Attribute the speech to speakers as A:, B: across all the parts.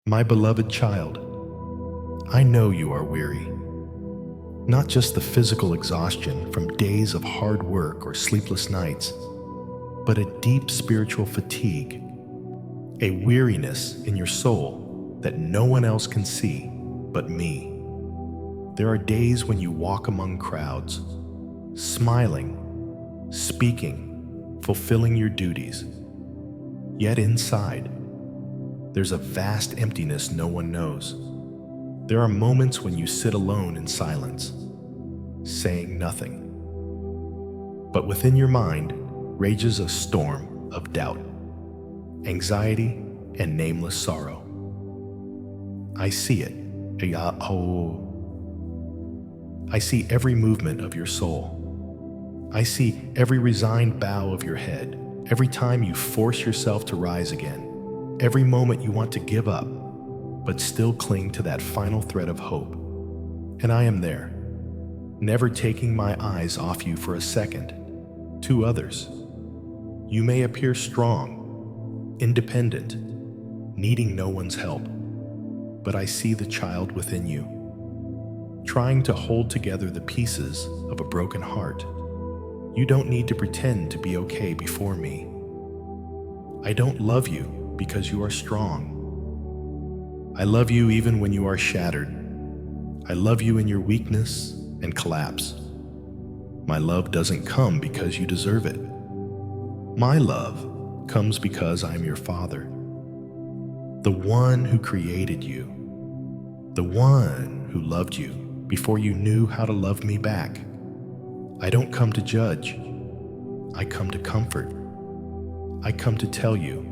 A: My beloved child, I know you are weary. Not just the physical exhaustion from days of hard work or sleepless nights, but a deep spiritual fatigue, a weariness in your soul that no one else can see but me. There are days when you walk among crowds, smiling, speaking, fulfilling your duties. Yet inside, there's a vast emptiness no one knows. There are moments when you sit alone in silence, saying nothing. But within your mind rages a storm of doubt, anxiety, and nameless sorrow. I see it. I see every movement of your soul. I see every resigned bow of your head, every time you force yourself to rise again, every moment you want to give up, but still cling to that final thread of hope. And I am there, never taking my eyes off you for a second. To others, you may appear strong, independent, needing no one's help, but I see the child within you, trying to hold together the pieces of a broken heart. You don't need to pretend to be okay before me. I don't love you because you are strong. I love you even when you are shattered. I love you in your weakness and collapse. My love doesn't come because you deserve it. My love comes because I am your Father, the one who created you, the one who loved you before you knew how to love me back. I don't come to judge. I come to comfort. I come to tell you,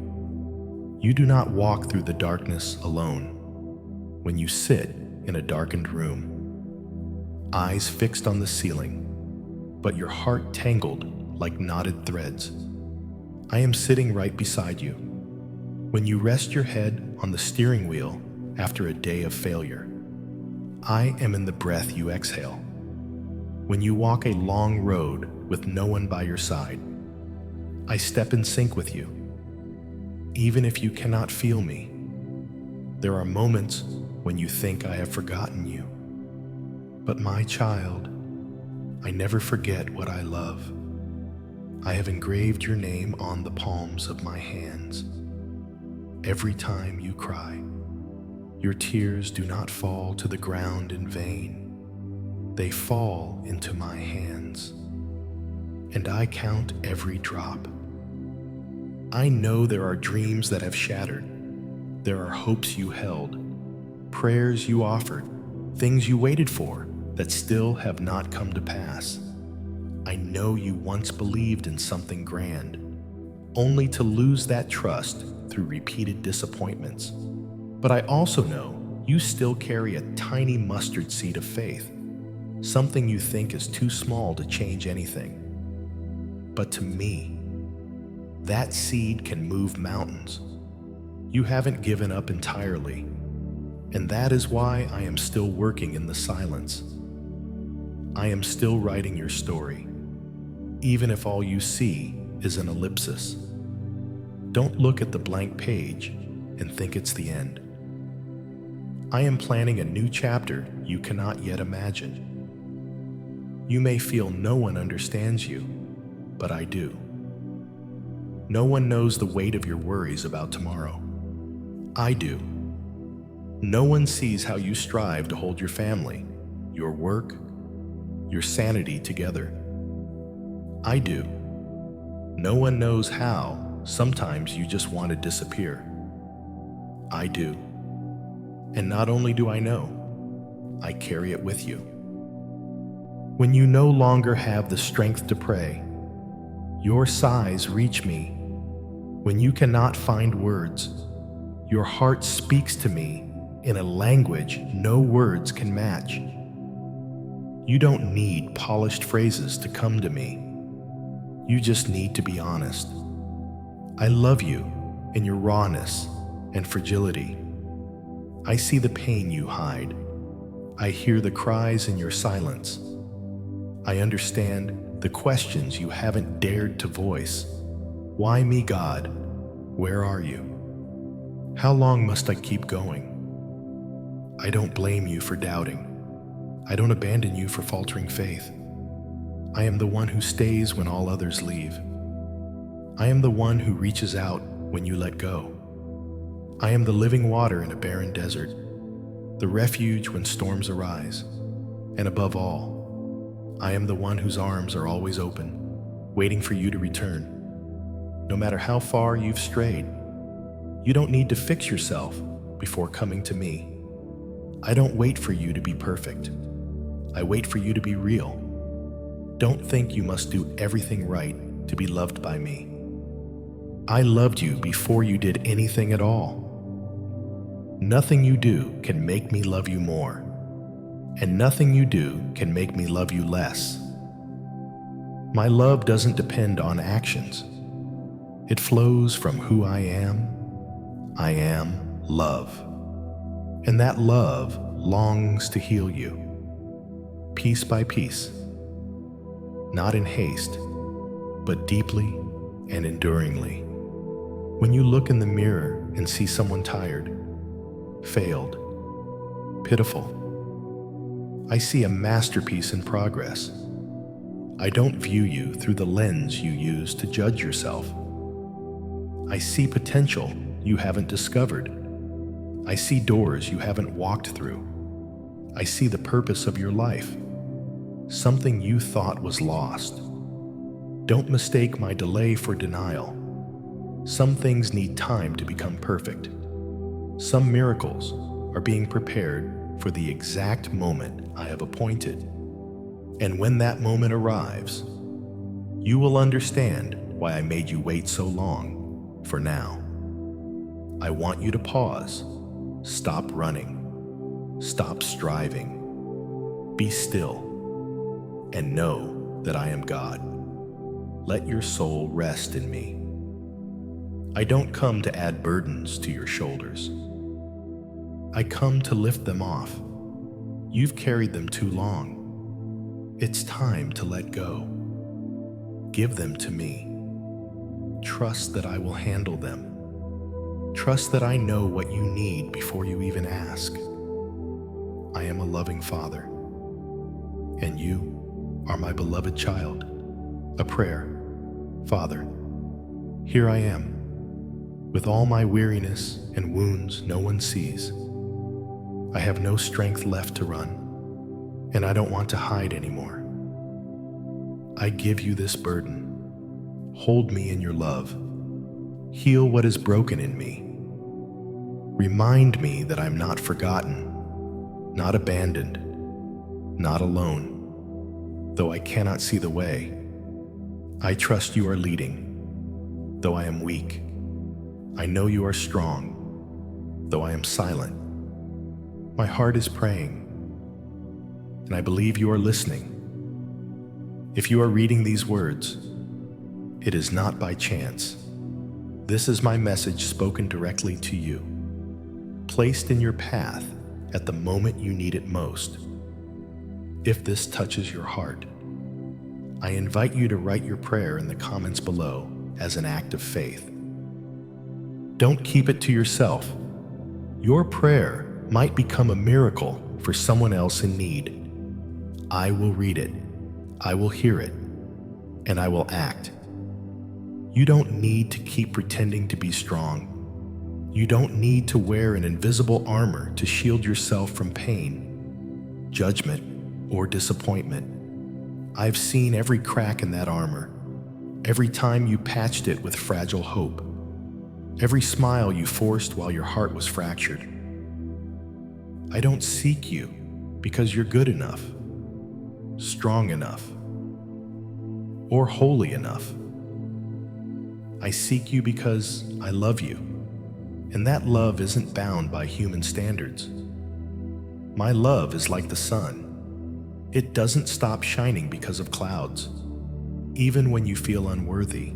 A: you do not walk through the darkness alone. When you sit in a darkened room, eyes fixed on the ceiling, but your heart tangled like knotted threads, I am sitting right beside you. When you rest your head on the steering wheel after a day of failure, I am in the breath you exhale. When you walk a long road with no one by your side, I step in sync with you. Even if you cannot feel me, there are moments when you think I have forgotten you. But my child, I never forget what I love. I have engraved your name on the palms of my hands. Every time you cry, your tears do not fall to the ground in vain. They fall into my hands, and I count every drop. I know there are dreams that have shattered. There are hopes you held, prayers you offered, things you waited for that still have not come to pass. I know you once believed in something grand, only to lose that trust through repeated disappointments. But I also know you still carry a tiny mustard seed of faith, something you think is too small to change anything. But to me, that seed can move mountains. You haven't given up entirely, and that is why I am still working in the silence. I am still writing your story, even if all you see is an ellipsis. Don't look at the blank page and think it's the end. I am planning a new chapter you cannot yet imagine. You may feel no one understands you, but I do. No one knows the weight of your worries about tomorrow. I do. No one sees how you strive to hold your family, your work, your sanity together. I do. No one knows how sometimes you just want to disappear. I do. And not only do I know, I carry it with you. When you no longer have the strength to pray, your sighs reach me. When you cannot find words, your heart speaks to me in a language no words can match. You don't need polished phrases to come to me. You just need to be honest. I love you in your rawness and fragility. I see the pain you hide. I hear the cries in your silence. I understand the questions you haven't dared to voice. Why me, God? Where are you? How long must I keep going? I don't blame you for doubting. I don't abandon you for faltering faith. I am the one who stays when all others leave. I am the one who reaches out when you let go. I am the living water in a barren desert, the refuge when storms arise. And above all, I am the one whose arms are always open, waiting for you to return. No matter how far you've strayed, you don't need to fix yourself before coming to me. I don't wait for you to be perfect. I wait for you to be real. Don't think you must do everything right to be loved by me. I loved you before you did anything at all. Nothing you do can make me love you more, and nothing you do can make me love you less. My love doesn't depend on actions. It flows from who I am. I am love. And that love longs to heal you, piece by piece, not in haste, but deeply and enduringly. When you look in the mirror and see someone tired, failed, pitiful, I see a masterpiece in progress. I don't view you through the lens you use to judge yourself. I see potential you haven't discovered. I see doors you haven't walked through. I see the purpose of your life, something you thought was lost. Don't mistake my delay for denial. Some things need time to become perfect. Some miracles are being prepared for the exact moment I have appointed. And when that moment arrives, you will understand why I made you wait so long. For now, I want you to pause. Stop running. Stop striving. Be still and know that I am God. Let your soul rest in me. I don't come to add burdens to your shoulders. I come to lift them off. You've carried them too long. It's time to let go. Give them to me. Trust that I will handle them. Trust that I know what you need before you even ask. I am a loving Father, and you are my beloved child. A prayer. Father, here I am, with all my weariness and wounds no one sees. I have no strength left to run, and I don't want to hide anymore. I give you this burden. Hold me in your love. Heal what is broken in me. Remind me that I'm not forgotten, not abandoned, not alone. Though I cannot see the way, I trust you are leading. Though I am weak, I know you are strong. Though I am silent, my heart is praying, and I believe you are listening. If you are reading these words, it is not by chance. This is my message spoken directly to you, placed in your path at the moment you need it most. If this touches your heart, I invite you to write your prayer in the comments below as an act of faith. Don't keep it to yourself. Your prayer might become a miracle for someone else in need. I will read it, I will hear it, and I will act. You don't need to keep pretending to be strong. You don't need to wear an invisible armor to shield yourself from pain, judgment, or disappointment. I've seen every crack in that armor, every time you patched it with fragile hope, every smile you forced while your heart was fractured. I don't seek you because you're good enough, strong enough, or holy enough. I seek you because I love you, and that love isn't bound by human standards. My love is like the sun. It doesn't stop shining because of clouds, even when you feel unworthy.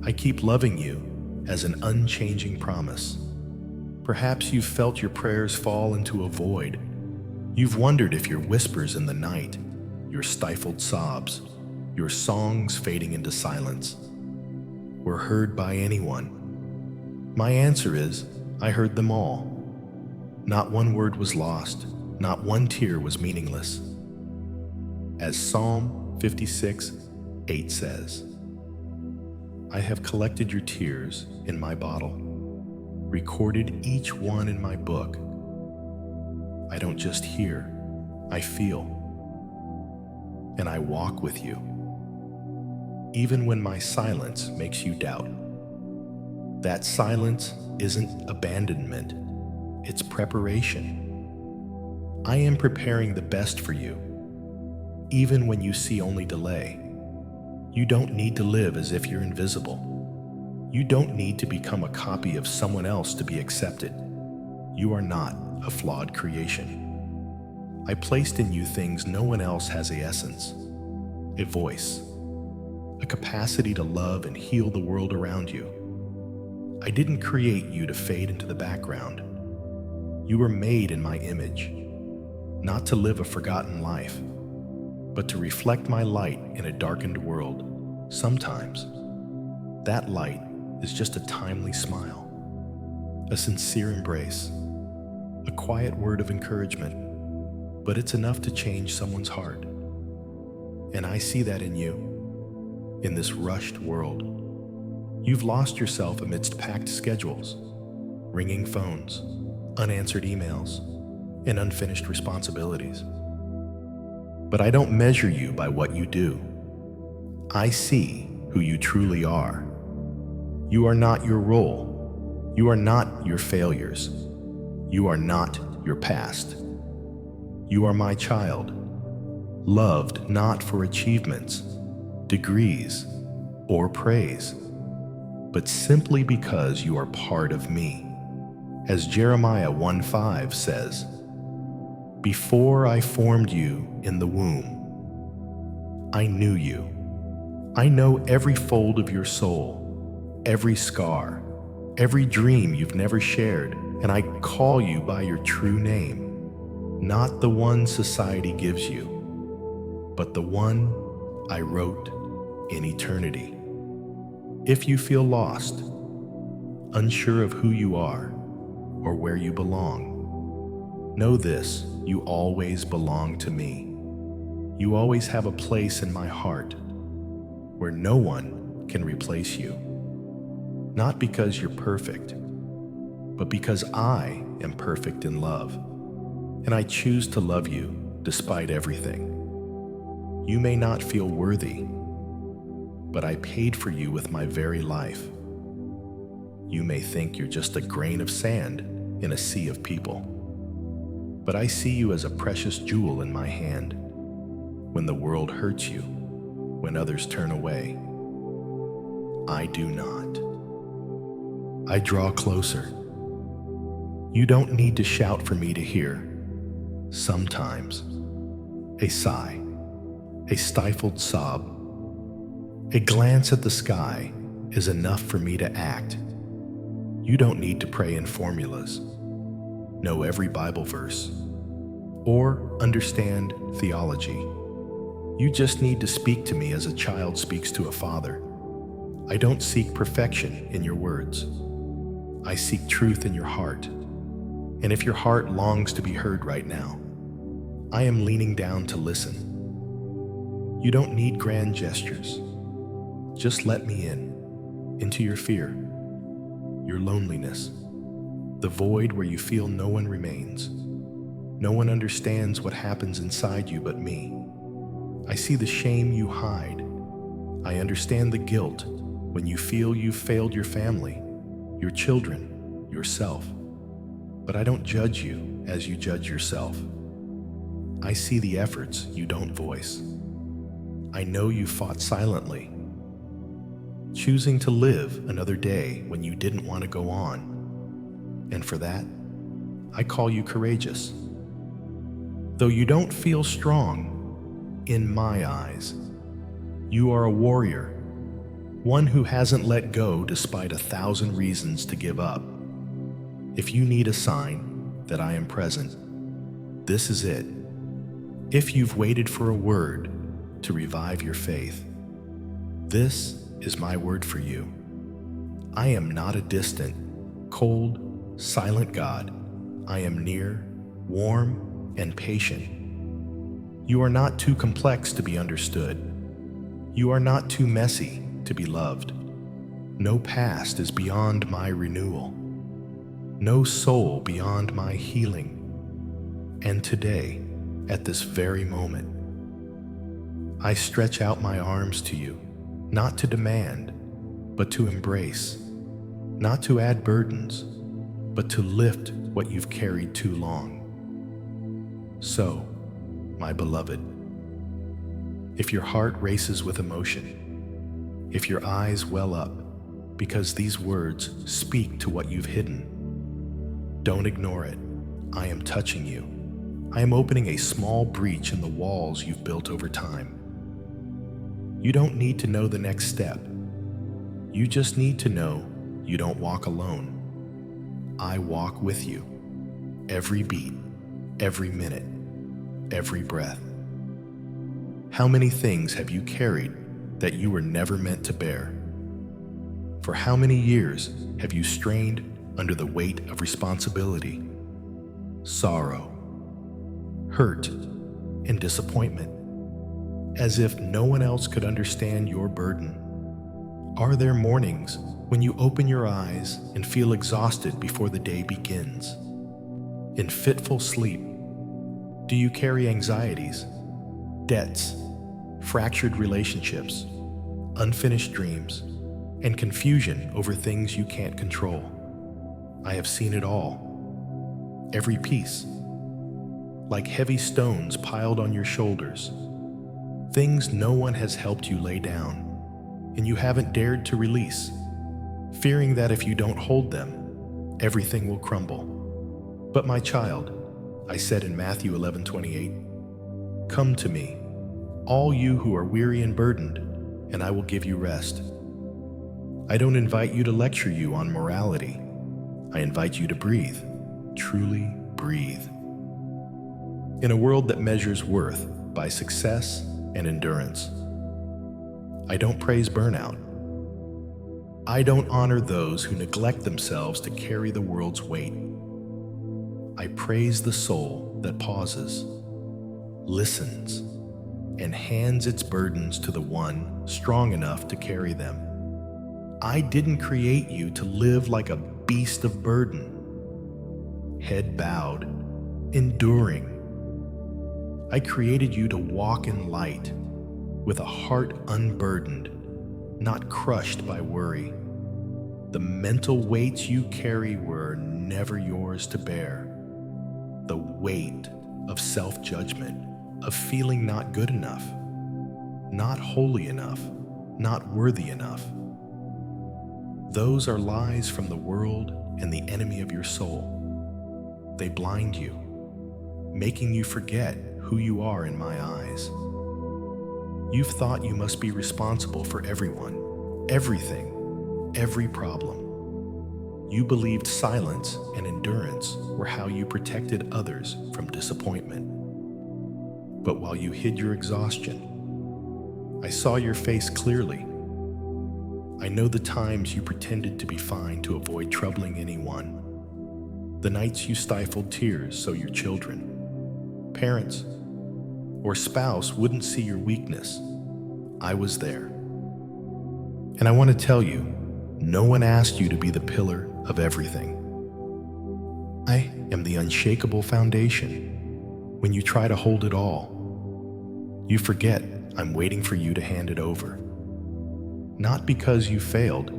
A: I keep loving you as an unchanging promise. Perhaps you've felt your prayers fall into a void. You've wondered if your whispers in the night, your stifled sobs, your songs fading into silence, were heard by anyone. My answer is, I heard them all. Not one word was lost, not one tear was meaningless. As Psalm 56:8 says, I have collected your tears in my bottle, recorded each one in my book. I don't just hear, I feel, and I walk with you. Even when my silence makes you doubt. That silence isn't abandonment, it's preparation. I am preparing the best for you, even when you see only delay. You don't need to live as if you're invisible. You don't need to become a copy of someone else to be accepted. You are not a flawed creation. I placed in you things no one else has: a essence, a voice, a capacity to love and heal the world around you. I didn't create you to fade into the background. You were made in my image, not to live a forgotten life, but to reflect my light in a darkened world. Sometimes, that light is just a timely smile, a sincere embrace, a quiet word of encouragement, but it's enough to change someone's heart. And I see that in you, in this rushed world. You've lost yourself amidst packed schedules, ringing phones, unanswered emails, and unfinished responsibilities. But I don't measure you by what you do. I see who you truly are. You are not your role. You are not your failures. You are not your past. You are my child, loved not for achievements, degrees, or praise, but simply because you are part of me. As Jeremiah 1:5 says, before I formed you in the womb, I knew you. I know every fold of your soul, every scar, every dream you've never shared, and I call you by your true name, not the one society gives you, but the one I wrote in eternity. If you feel lost, unsure of who you are or where you belong, know this: you always belong to me. You always have a place in my heart where no one can replace you. Not because you're perfect, but because I am perfect in love, and I choose to love you despite everything. You may not feel worthy, but I paid for you with my very life. You may think you're just a grain of sand in a sea of people, but I see you as a precious jewel in my hand. When the world hurts you, when others turn away, I do not. I draw closer. You don't need to shout for me to hear. Sometimes, a sigh, a stifled sob, a glance at the sky is enough for me to act. You don't need to pray in formulas, know every Bible verse, or understand theology. You just need to speak to me as a child speaks to a father. I don't seek perfection in your words. I seek truth in your heart. And if your heart longs to be heard right now, I am leaning down to listen. You don't need grand gestures. Just let me into your fear, your loneliness, the void where you feel no one remains. No one understands what happens inside you but me. I see the shame you hide. I understand the guilt when you feel you've failed your family, your children, yourself. But I don't judge you as you judge yourself. I see the efforts you don't voice. I know you fought silently, choosing to live another day when you didn't want to go on. And for that, I call you courageous. Though you don't feel strong, in my eyes, you are a warrior, one who hasn't let go despite 1,000 reasons to give up. If you need a sign that I am present, this is it. If you've waited for a word to revive your faith, this is my word for you. I am not a distant, cold, Silent God, I am near, warm, and patient. You are not too complex to be understood. You are not too messy to be loved. No past is beyond my renewal. No soul beyond my healing. And today, at this very moment, I stretch out my arms to you, not to demand, but to embrace, not to add burdens, but to lift what you've carried too long. So, my beloved, if your heart races with emotion, if your eyes well up because these words speak to what you've hidden, don't ignore it. I am touching you. I am opening a small breach in the walls you've built over time. You don't need to know the next step. You just need to know you don't walk alone. I walk with you. Every beat, every minute, every breath. How many things have you carried that you were never meant to bear? For how many years have you strained under the weight of responsibility, sorrow, hurt, and disappointment, as if no one else could understand your burden? Are there mornings when you open your eyes and feel exhausted before the day begins? In fitful sleep, do you carry anxieties, debts, fractured relationships, unfinished dreams, and confusion over things you can't control? I have seen it all. Every piece. Like heavy stones piled on your shoulders. Things no one has helped you lay down, and you haven't dared to release, fearing that if you don't hold them, everything will crumble. But my child, I said in Matthew 11:28, come to me, all you who are weary and burdened, and I will give you rest. I don't invite you to lecture you on morality. I invite you to breathe, truly breathe. In a world that measures worth by success and endurance, I don't praise burnout. I don't honor those who neglect themselves to carry the world's weight. I praise the soul that pauses, listens, and hands its burdens to the one strong enough to carry them. I didn't create you to live like a beast of burden, head bowed, enduring. I created you to walk in light, with a heart unburdened, not crushed by worry. The mental weights you carry were never yours to bear. The weight of self-judgment, of feeling not good enough, not holy enough, not worthy enough. Those are lies from the world and the enemy of your soul. They blind you, making you forget who you are in my eyes. You've thought you must be responsible for everyone, everything, every problem. You believed silence and endurance were how you protected others from disappointment. But while you hid your exhaustion, I saw your face clearly. I know the times you pretended to be fine to avoid troubling anyone. The nights you stifled tears so your children, parents, or spouse wouldn't see your weakness. I was there. And I want to tell you, no one asked you to be the pillar of everything. I am the unshakable foundation. When you try to hold it all, you forget I'm waiting for you to hand it over. Not because you failed,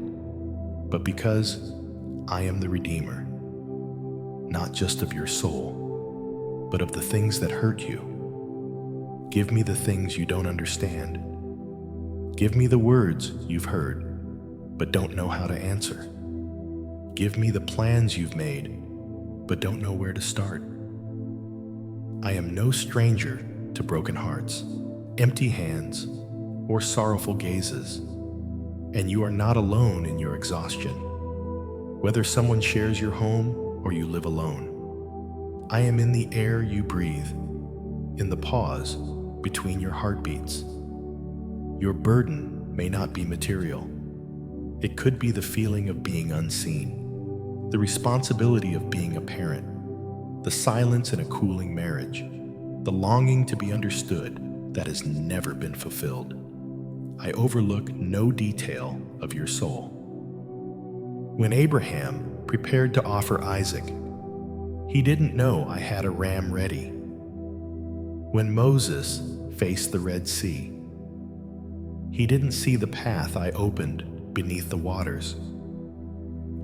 A: but because I am the Redeemer. Not just of your soul, but of the things that hurt you. Give me the things you don't understand. Give me the words you've heard, but don't know how to answer. Give me the plans you've made, but don't know where to start. I am no stranger to broken hearts, empty hands, or sorrowful gazes. And you are not alone in your exhaustion. Whether someone shares your home or you live alone, I am in the air you breathe, in the pause between your heartbeats. Your burden may not be material. It could be the feeling of being unseen, the responsibility of being a parent, the silence in a cooling marriage, the longing to be understood that has never been fulfilled. I overlook no detail of your soul. When Abraham prepared to offer Isaac, he didn't know I had a ram ready. When Moses faced the Red Sea, he didn't see the path I opened beneath the waters.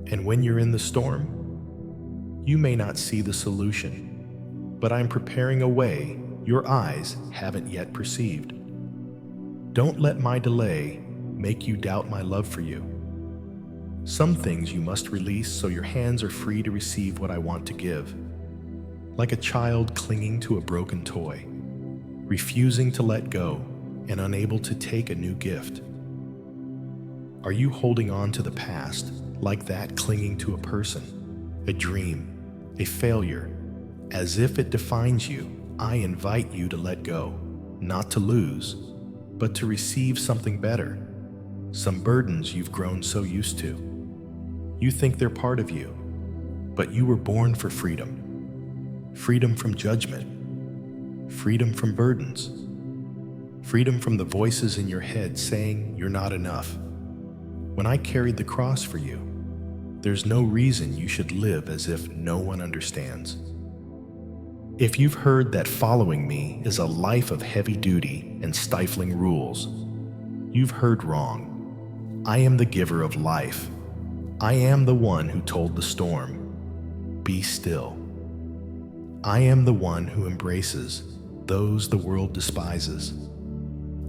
A: And when you're in the storm, you may not see the solution, but I'm preparing a way your eyes haven't yet perceived. Don't let my delay make you doubt my love for you. Some things you must release so your hands are free to receive what I want to give. Like a child clinging to a broken toy, refusing to let go and unable to take a new gift. Are you holding on to the past like that, clinging to a person, a dream, a failure, as if it defines you? I invite you to let go, not to lose, but to receive something better, some burdens you've grown so used to. You think they're part of you, but you were born for freedom. Freedom from judgment, freedom from burdens, freedom from the voices in your head saying you're not enough. When I carried the cross for you, there's no reason you should live as if no one understands. If you've heard that following me is a life of heavy duty and stifling rules, you've heard wrong. I am the giver of life. I am the one who told the storm, "Be still." I am the one who embraces those the world despises.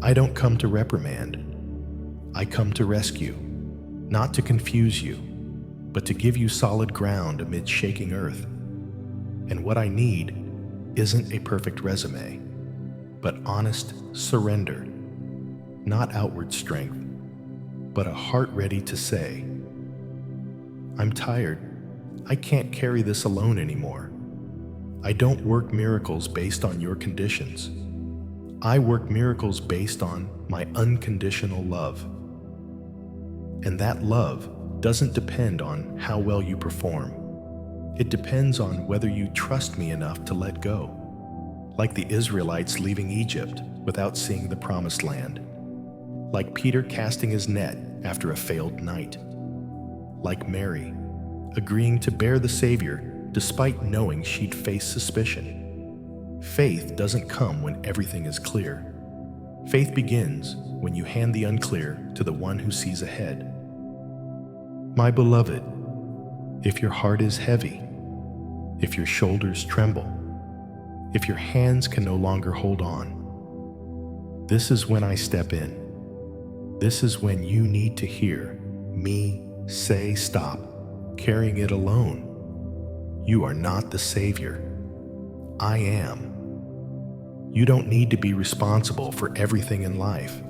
A: I don't come to reprimand. I come to rescue, not to confuse you, but to give you solid ground amid shaking earth. And what I need isn't a perfect resume, but honest surrender, not outward strength, but a heart ready to say, "I'm tired. I can't carry this alone anymore." I don't work miracles based on your conditions. I work miracles based on my unconditional love. And that love doesn't depend on how well you perform. It depends on whether you trust me enough to let go. Like the Israelites leaving Egypt without seeing the promised land. Like Peter casting his net after a failed night. Like Mary, agreeing to bear the Savior despite knowing she'd face suspicion. Faith doesn't come when everything is clear. Faith begins when you hand the unclear to the one who sees ahead. My beloved, if your heart is heavy, if your shoulders tremble, if your hands can no longer hold on, this is when I step in. This is when you need to hear me say, "Stop carrying it alone. You are not the Savior. I am." You don't need to be responsible for everything in life.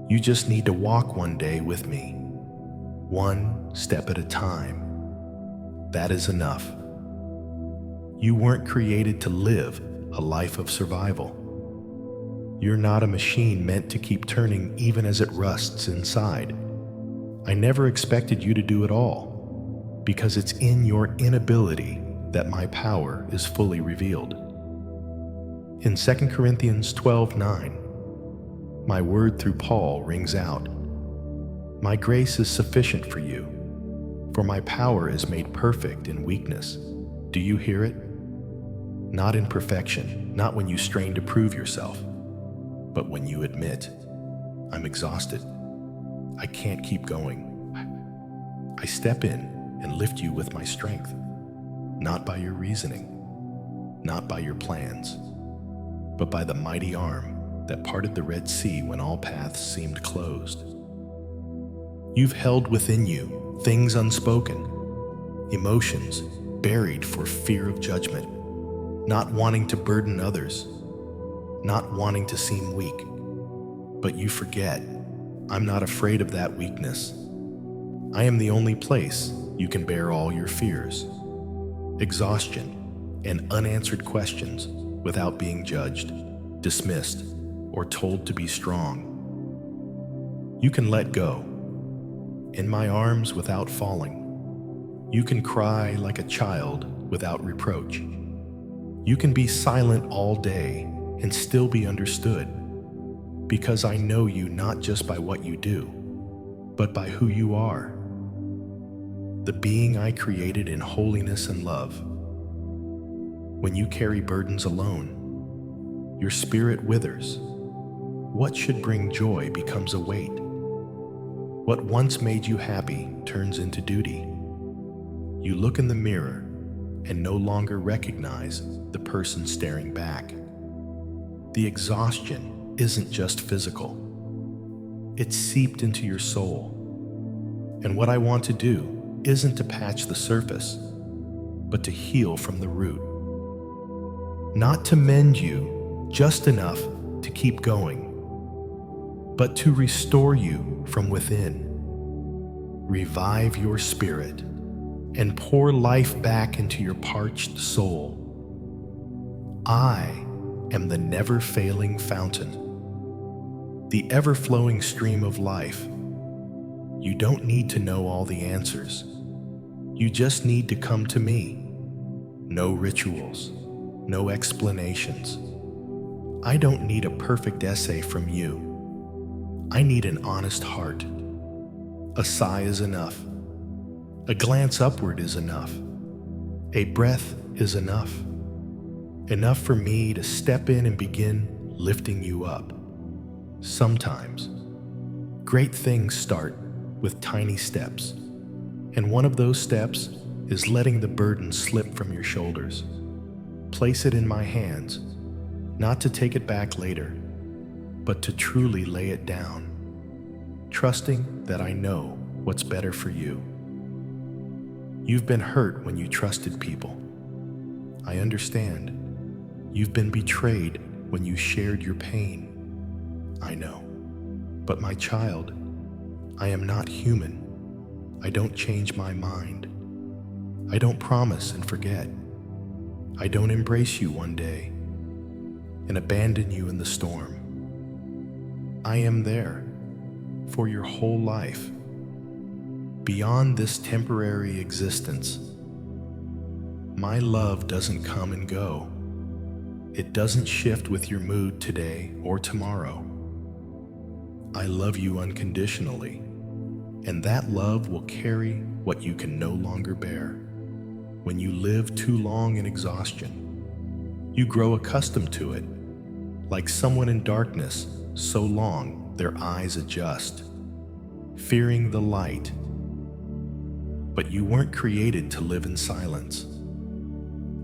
A: You just need to walk one day with me, one step at a time. That is enough. You weren't created to live a life of survival. You're not a machine meant to keep turning even as it rusts inside. I never expected you to do it all, because it's in your inability that my power is fully revealed. In 2 Corinthians 12:9, my word through Paul rings out, "My grace is sufficient for you, for my power is made perfect in weakness." Do you hear it? Not in perfection, not when you strain to prove yourself, but when you admit, "I'm exhausted. I can't keep going." I step in and lift you with my strength, not by your reasoning, not by your plans, but by the mighty arm that parted the Red Sea when all paths seemed closed. You've held within you things unspoken, emotions buried for fear of judgment, not wanting to burden others, not wanting to seem weak. But you forget, I'm not afraid of that weakness. I am the only place you can bear all your fears, exhaustion, and unanswered questions without being judged, dismissed, or told to be strong. You can let go in my arms without falling. You can cry like a child without reproach. You can be silent all day and still be understood, because I know you not just by what you do, but by who you are, the being I created in holiness and love. When you carry burdens alone, your spirit withers. What should bring joy becomes a weight. What once made you happy turns into duty. You look in the mirror and no longer recognize the person staring back. The exhaustion isn't just physical. It's seeped into your soul. And what I want to do isn't to patch the surface, but to heal from the root. Not to mend you just enough to keep going, but to restore you from within. Revive your spirit and pour life back into your parched soul. I am the never-failing fountain, the ever-flowing stream of life. You don't need to know all the answers. You just need to come to me. No rituals, no explanations. I don't need a perfect essay from you. I need an honest heart. A sigh is enough. A glance upward is enough. A breath is enough. Enough for me to step in and begin lifting you up. Sometimes, great things start with tiny steps, and one of those steps is letting the burden slip from your shoulders. Place it in my hands, not to take it back later, but to truly lay it down, trusting that I know what's better for you. You've been hurt when you trusted people. I understand. You've been betrayed when you shared your pain. I know. But my child, I am not human. I don't change my mind. I don't promise and forget. I don't embrace you one day and abandon you in the storm. I am there for your whole life, beyond this temporary existence. My love doesn't come and go. It doesn't shift with your mood today or tomorrow. I love you unconditionally, and that love will carry what you can no longer bear. When you live too long in exhaustion, you grow accustomed to it. Like someone in darkness, so long their eyes adjust, fearing the light. But you weren't created to live in silence.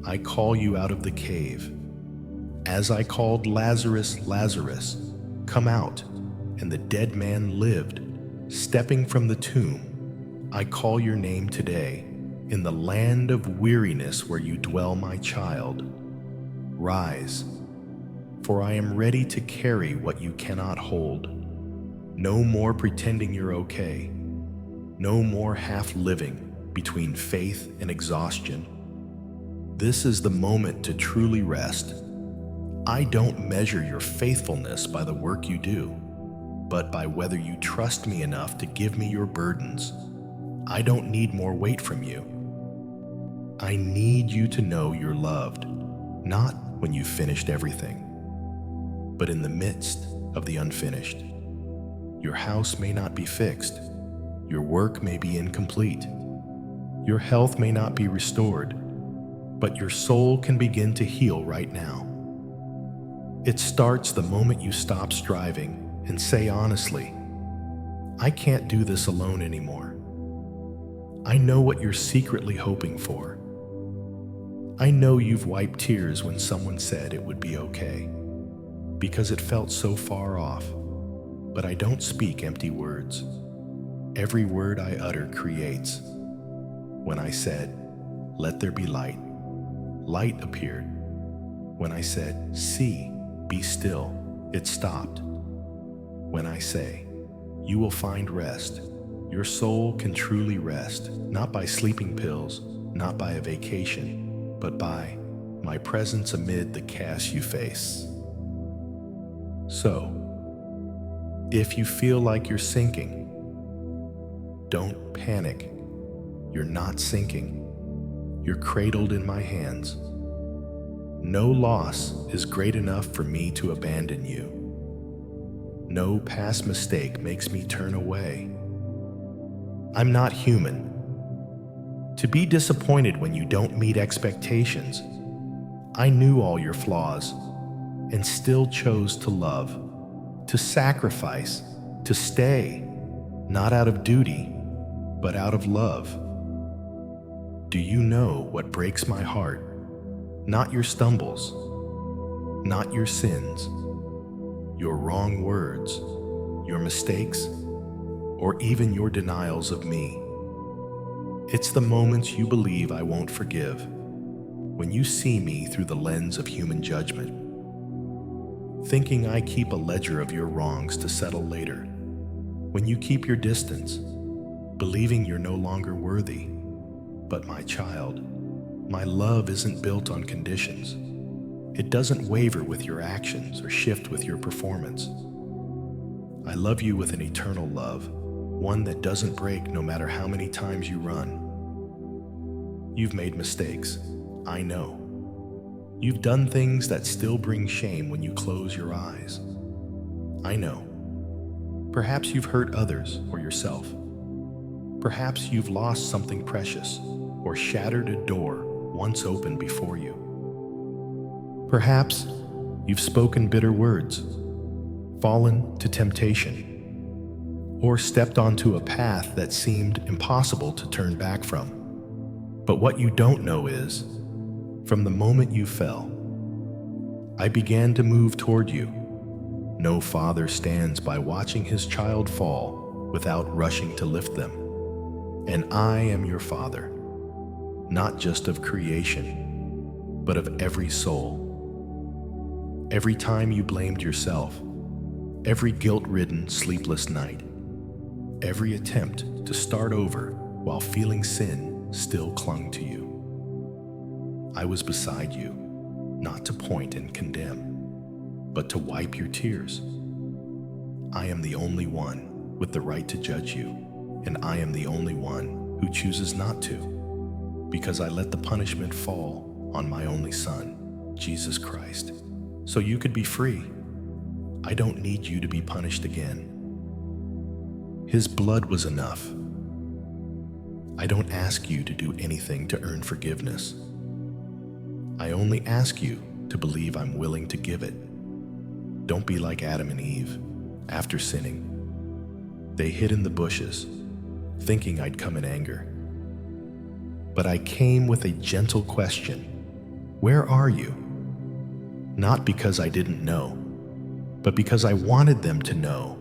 A: I call you out of the cave. As I called Lazarus, Lazarus, come out, and the dead man lived, stepping from the tomb. I call your name today, in the land of weariness where you dwell, my child. Rise, for I am ready to carry what you cannot hold. No more pretending you're okay. No more half living between faith and exhaustion. This is the moment to truly rest. I don't measure your faithfulness by the work you do, but by whether you trust me enough to give me your burdens. I don't need more weight from you. I need you to know you're loved, not when you've finished everything, but in the midst of the unfinished. Your house may not be fixed. Your work may be incomplete. Your health may not be restored, but your soul can begin to heal right now. It starts the moment you stop striving and say honestly, I can't do this alone anymore. I know what you're secretly hoping for. I know you've wiped tears when someone said it would be okay, because it felt so far off. But I don't speak empty words. Every word I utter creates. When I said, let there be light, light appeared. When I said, see, be still, it stopped. When I say, you will find rest, your soul can truly rest, not by sleeping pills, not by a vacation, but by my presence amid the chaos you face. So, if you feel like you're sinking, don't panic. You're not sinking. You're cradled in my hands. No loss is great enough for me to abandon you. No past mistake makes me turn away. I'm not human. To be disappointed when you don't meet expectations. I knew all your flaws and still chose to love, to sacrifice, to stay, not out of duty, but out of love. Do you know what breaks my heart? Not your stumbles, not your sins, your wrong words, your mistakes, or even your denials of me. It's the moments you believe I won't forgive, when you see me through the lens of human judgment, thinking I keep a ledger of your wrongs to settle later, when you keep your distance, believing you're no longer worthy. But my child, my love isn't built on conditions. It doesn't waver with your actions or shift with your performance. I love you with an eternal love, one that doesn't break no matter how many times you run. You've made mistakes, I know. You've done things that still bring shame when you close your eyes. I know. Perhaps you've hurt others or yourself. Perhaps you've lost something precious or shattered a door once open before you. Perhaps you've spoken bitter words, fallen to temptation, or stepped onto a path that seemed impossible to turn back from. But what you don't know is, from the moment you fell, I began to move toward you. No father stands by watching his child fall without rushing to lift them. And I am your father, not just of creation, but of every soul. Every time you blamed yourself, every guilt-ridden, sleepless night, every attempt to start over while feeling sin still clung to you. I was beside you, not to point and condemn, but to wipe your tears. I am the only one with the right to judge you, and I am the only one who chooses not to, because I let the punishment fall on my only Son, Jesus Christ, so you could be free. I don't need you to be punished again. His blood was enough. I don't ask you to do anything to earn forgiveness. I only ask you to believe I'm willing to give it. Don't be like Adam and Eve after sinning. They hid in the bushes, thinking I'd come in anger. But I came with a gentle question. Where are you? Not because I didn't know, but because I wanted them to know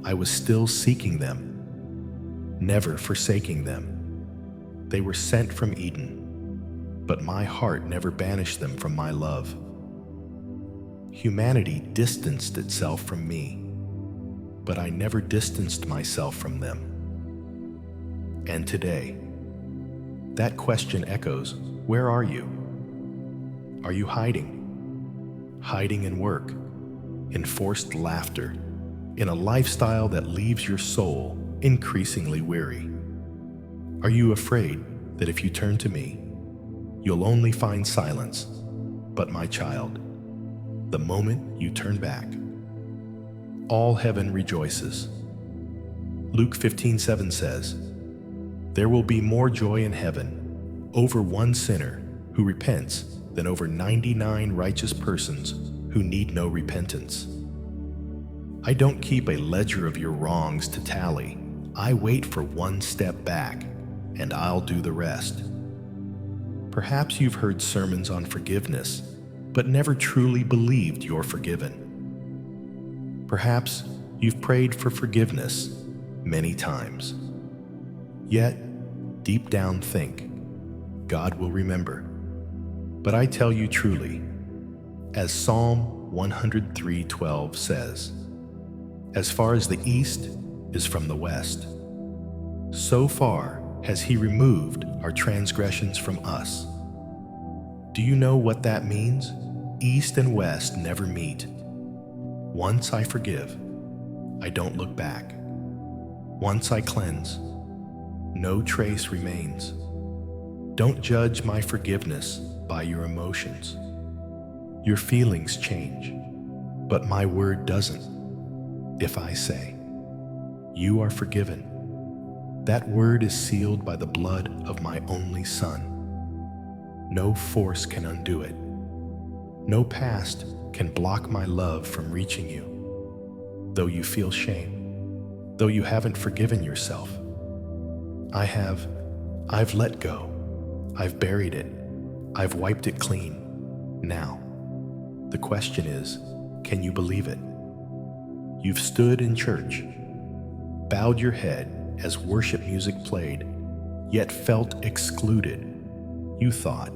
A: I was still seeking them, never forsaking them. They were sent from Eden, but my heart never banished them from my love. Humanity distanced itself from me, but I never distanced myself from them. And today, that question echoes, where are you? Are you hiding? Hiding in work, in forced laughter, in a lifestyle that leaves your soul increasingly weary? Are you afraid that if you turn to me, you'll only find silence? But my child, the moment you turn back, all heaven rejoices. Luke 15:7 says, there will be more joy in heaven over one sinner who repents than over 99 righteous persons who need no repentance. I don't keep a ledger of your wrongs to tally. I wait for one step back, and I'll do the rest. Perhaps you've heard sermons on forgiveness, but never truly believed you're forgiven. Perhaps you've prayed for forgiveness many times. Yet, deep down think, God will remember. But I tell you truly, as Psalm 103:12 says, as far as the east is from the west, so far has he removed our transgressions from us. Do you know what that means? East and west never meet. Once I forgive, I don't look back. Once I cleanse, No trace remains. Don't judge my forgiveness by your emotions. Your feelings change, but my word doesn't. If I say, you are forgiven, that word is sealed by the blood of my only Son. No force can undo it. No past can block my love from reaching you. Though you feel shame, though you haven't forgiven yourself, I've let go. I've buried it. I've wiped it clean. Now, the question is, can you believe it? You've stood in church, bowed your head as worship music played, yet felt excluded. You thought,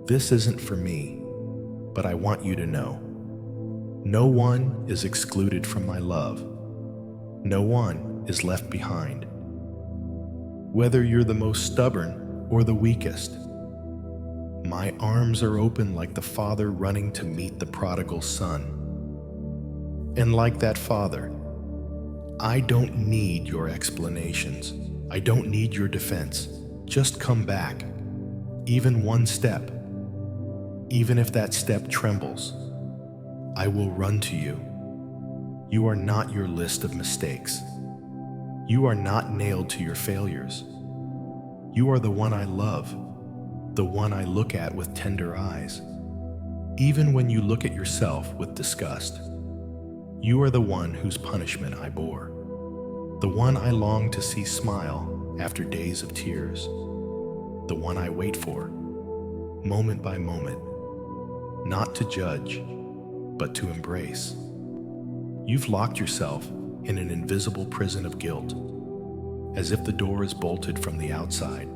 A: this isn't for me, but I want you to know, no one is excluded from my love. No one is left behind. Whether you're the most stubborn or the weakest, my arms are open like the Father running to meet the prodigal son. And like that Father, I don't need your explanations. I don't need your defense. Just come back, even one step. Even if that step trembles, I will run to you. You are not your list of mistakes. You are not nailed to your failures. You are the one I love, the one I look at with tender eyes. Even when you look at yourself with disgust, you are the one whose punishment I bore, the one I long to see smile after days of tears, the one I wait for, moment by moment, not to judge, but to embrace. You've locked yourself in an invisible prison of guilt, as if the door is bolted from the outside,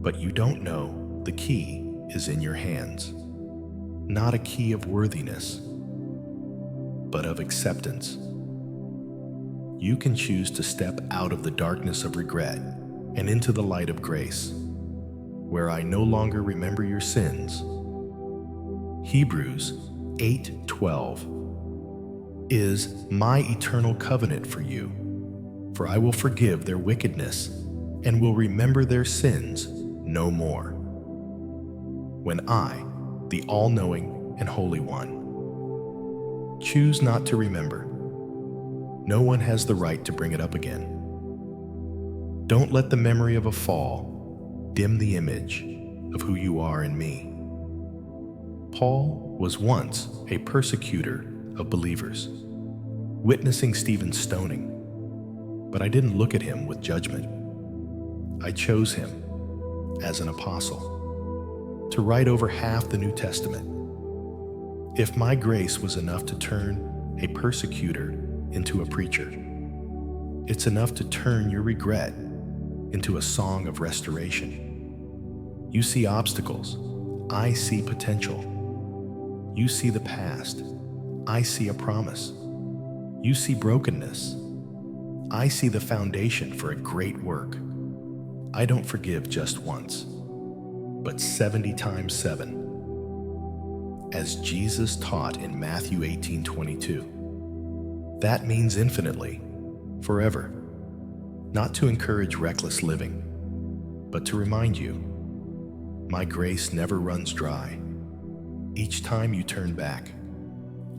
A: but you don't know the key is in your hands. Not a key of worthiness, but of acceptance. You can choose to step out of the darkness of regret and into the light of grace, where I no longer remember your sins. Hebrews 8:12 is my eternal covenant for you, for I will forgive their wickedness and will remember their sins no more. When I, the all-knowing and holy one, choose not to remember, no one has the right to bring it up again. Don't let the memory of a fall dim the image of who you are in me. Paul was once a persecutor of believers, witnessing Stephen's stoning, but I didn't look at him with judgment. I chose him as an apostle to write over half the New Testament. If my grace was enough to turn a persecutor into a preacher, it's enough to turn your regret into a song of restoration. You see obstacles, I see potential. You see the past, I see a promise. You see brokenness, I see the foundation for a great work. I don't forgive just once, but 70 times 7. As Jesus taught in Matthew 18:22. That means infinitely, forever. Not to encourage reckless living, but to remind you, my grace never runs dry. Each time you turn back,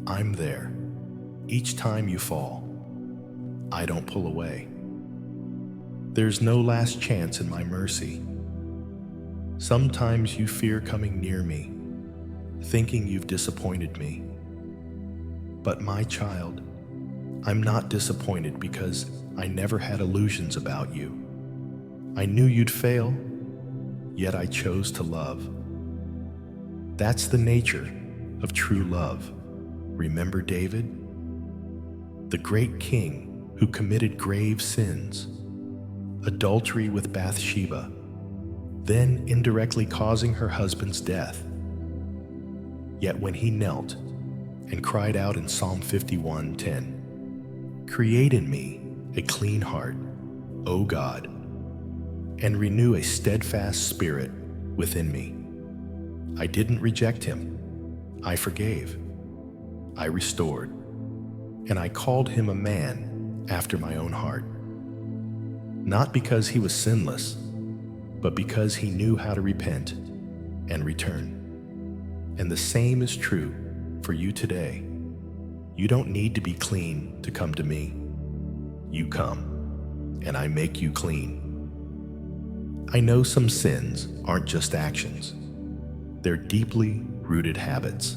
A: I'm there. Each time you fall, I don't pull away. There's no last chance in my mercy. Sometimes you fear coming near me, thinking you've disappointed me. But my child, I'm not disappointed because I never had illusions about you. I knew you'd fail, yet I chose to love. That's the nature of true love. Remember David? The great king who committed grave sins, adultery with Bathsheba, then indirectly causing her husband's death. Yet when he knelt and cried out in Psalm 51:10, "Create in me a clean heart, O God, and renew a steadfast spirit within me," I didn't reject him. I forgave. I restored. And I called him a man after my own heart. not because he was sinless, but because he knew how to repent and return. And the same is true for you today. You don't need to be clean to come to me. You come, and I make you clean. I know some sins aren't just actions. They're deeply rooted habits,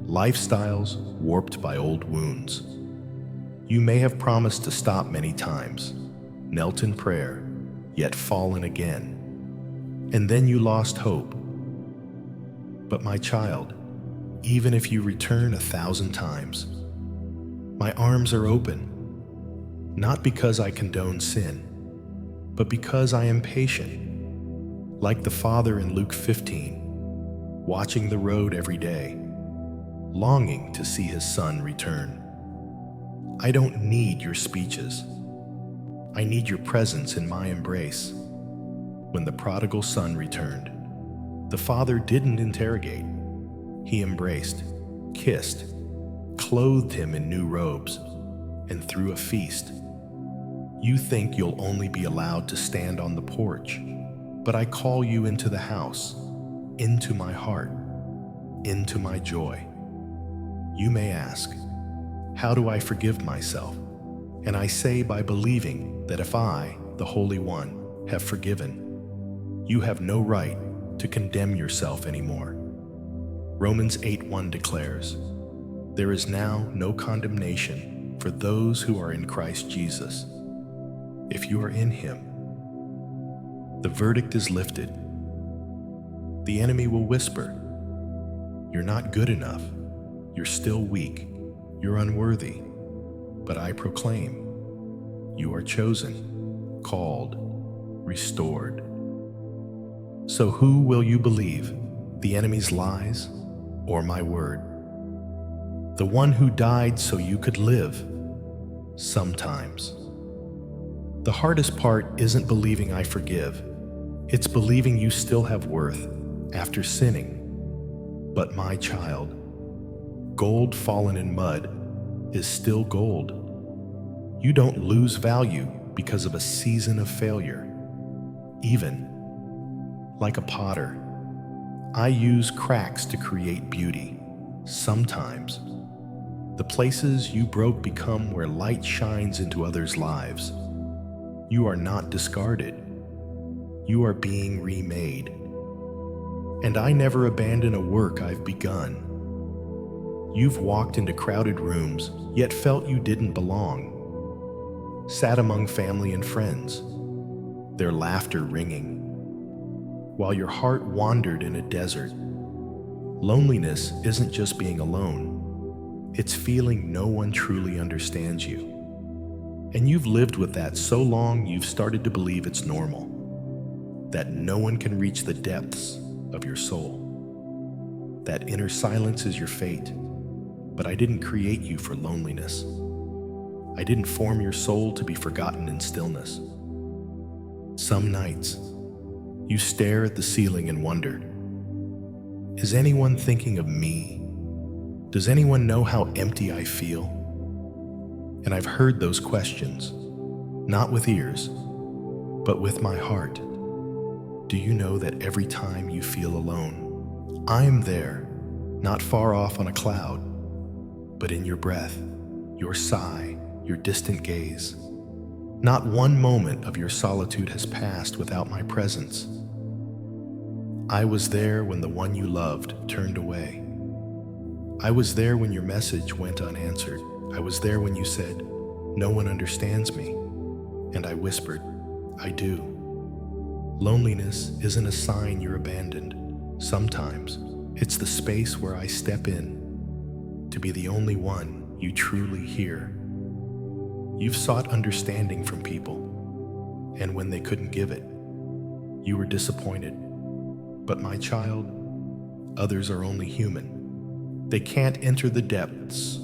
A: lifestyles warped by old wounds. You may have promised to stop many times, knelt in prayer, yet fallen again. And then you lost hope. But my child, even if you return 1,000 times, my arms are open, not because I condone sin, but because I am patient, like the father in Luke 15, watching the road every day, longing to see his son return. I don't need your speeches. I need your presence in my embrace. When the prodigal son returned, the father didn't interrogate. He embraced, kissed, clothed him in new robes, and threw a feast. You think you'll only be allowed to stand on the porch, but I call you into the house, into my heart, into my joy. You may ask, how do I forgive myself? And I say by believing that if I, the Holy One, have forgiven, you have no right to condemn yourself anymore. Romans 8:1 declares, there is now no condemnation for those who are in Christ Jesus. If you are in him, the verdict is lifted. The enemy will whisper, you're not good enough, you're still weak, you're unworthy. But I proclaim, you are chosen, called, restored. So who will you believe, the enemy's lies or my word? The one who died so you could live, sometimes. The hardest part isn't believing I forgive. It's believing you still have worth after sinning. But my child, gold fallen in mud is still gold. You don't lose value because of a season of failure. Even like a potter, I use cracks to create beauty. Sometimes, the places you broke become where light shines into others' lives. You are not discarded. You are being remade. And I never abandon a work I've begun. You've walked into crowded rooms, yet felt you didn't belong. Sat among family and friends, their laughter ringing, while your heart wandered in a desert. Loneliness isn't just being alone. It's feeling no one truly understands you. And you've lived with that so long you've started to believe it's normal, that no one can reach the depths of your soul. That inner silence is your fate. But I didn't create you for loneliness. I didn't form your soul to be forgotten in stillness. Some nights, you stare at the ceiling and wonder, is anyone thinking of me? Does anyone know how empty I feel? And I've heard those questions, not with ears, but with my heart. Do you know that every time you feel alone, I'm there, not far off on a cloud, but in your breath, your sigh, your distant gaze. Not one moment of your solitude has passed without my presence. I was there when the one you loved turned away. I was there when your message went unanswered. I was there when you said, no one understands me. And I whispered, I do. Loneliness isn't a sign you're abandoned. Sometimes it's the space where I step in to be the only one you truly hear. You've sought understanding from people, and when they couldn't give it, you were disappointed. But my child, others are only human. They can't enter the depths.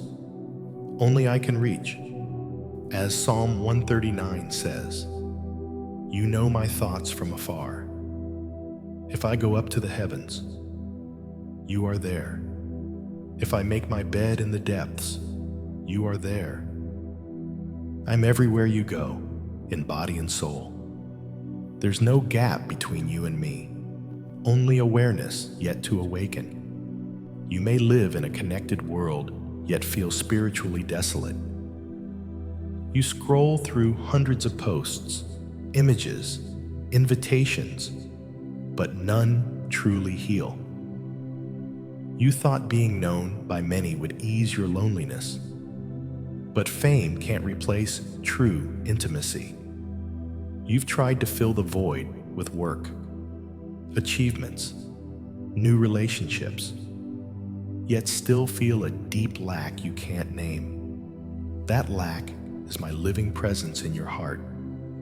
A: Only I can reach. As Psalm 139 says, you know my thoughts from afar. If I go up to the heavens, you are there. If I make my bed in the depths, you are there. I'm everywhere you go, in body and soul. There's no gap between you and me, only awareness yet to awaken. You may live in a connected world, yet feel spiritually desolate. You scroll through hundreds of posts, images, invitations, but none truly heal. You thought being known by many would ease your loneliness, but fame can't replace true intimacy. You've tried to fill the void with work, achievements, new relationships, yet still feel a deep lack you can't name. That lack is my living presence in your heart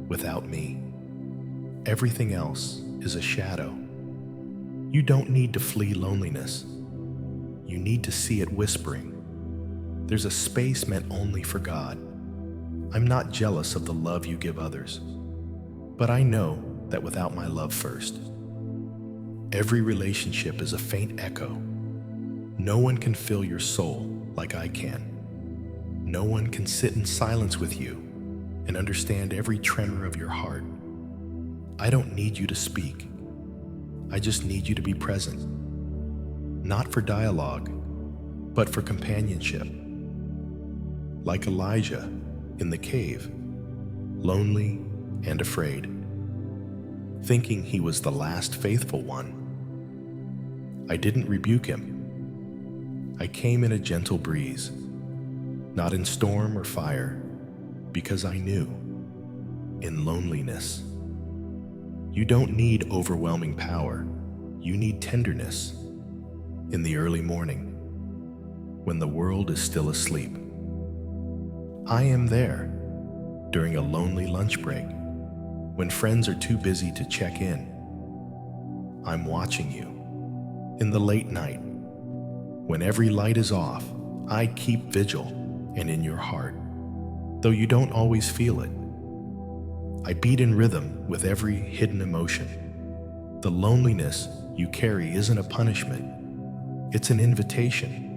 A: without me. Everything else is a shadow. You don't need to flee loneliness. You need to see it whispering. There's a space meant only for God. I'm not jealous of the love you give others, but I know that without my love first, every relationship is a faint echo. No one can fill your soul like I can. No one can sit in silence with you and understand every tremor of your heart. I don't need you to speak. I just need you to be present. Not for dialogue, but for companionship. Like Elijah in the cave, lonely and afraid, thinking he was the last faithful one. I didn't rebuke him. I came in a gentle breeze, not in storm or fire, because I knew, in loneliness. You don't need overwhelming power. You need tenderness in the early morning, when the world is still asleep. I am there during a lonely lunch break, when friends are too busy to check in. I'm watching you in the late night, when every light is off. I keep vigil, and in your heart, though you don't always feel it, I beat in rhythm with every hidden emotion. The loneliness you carry isn't a punishment, it's an invitation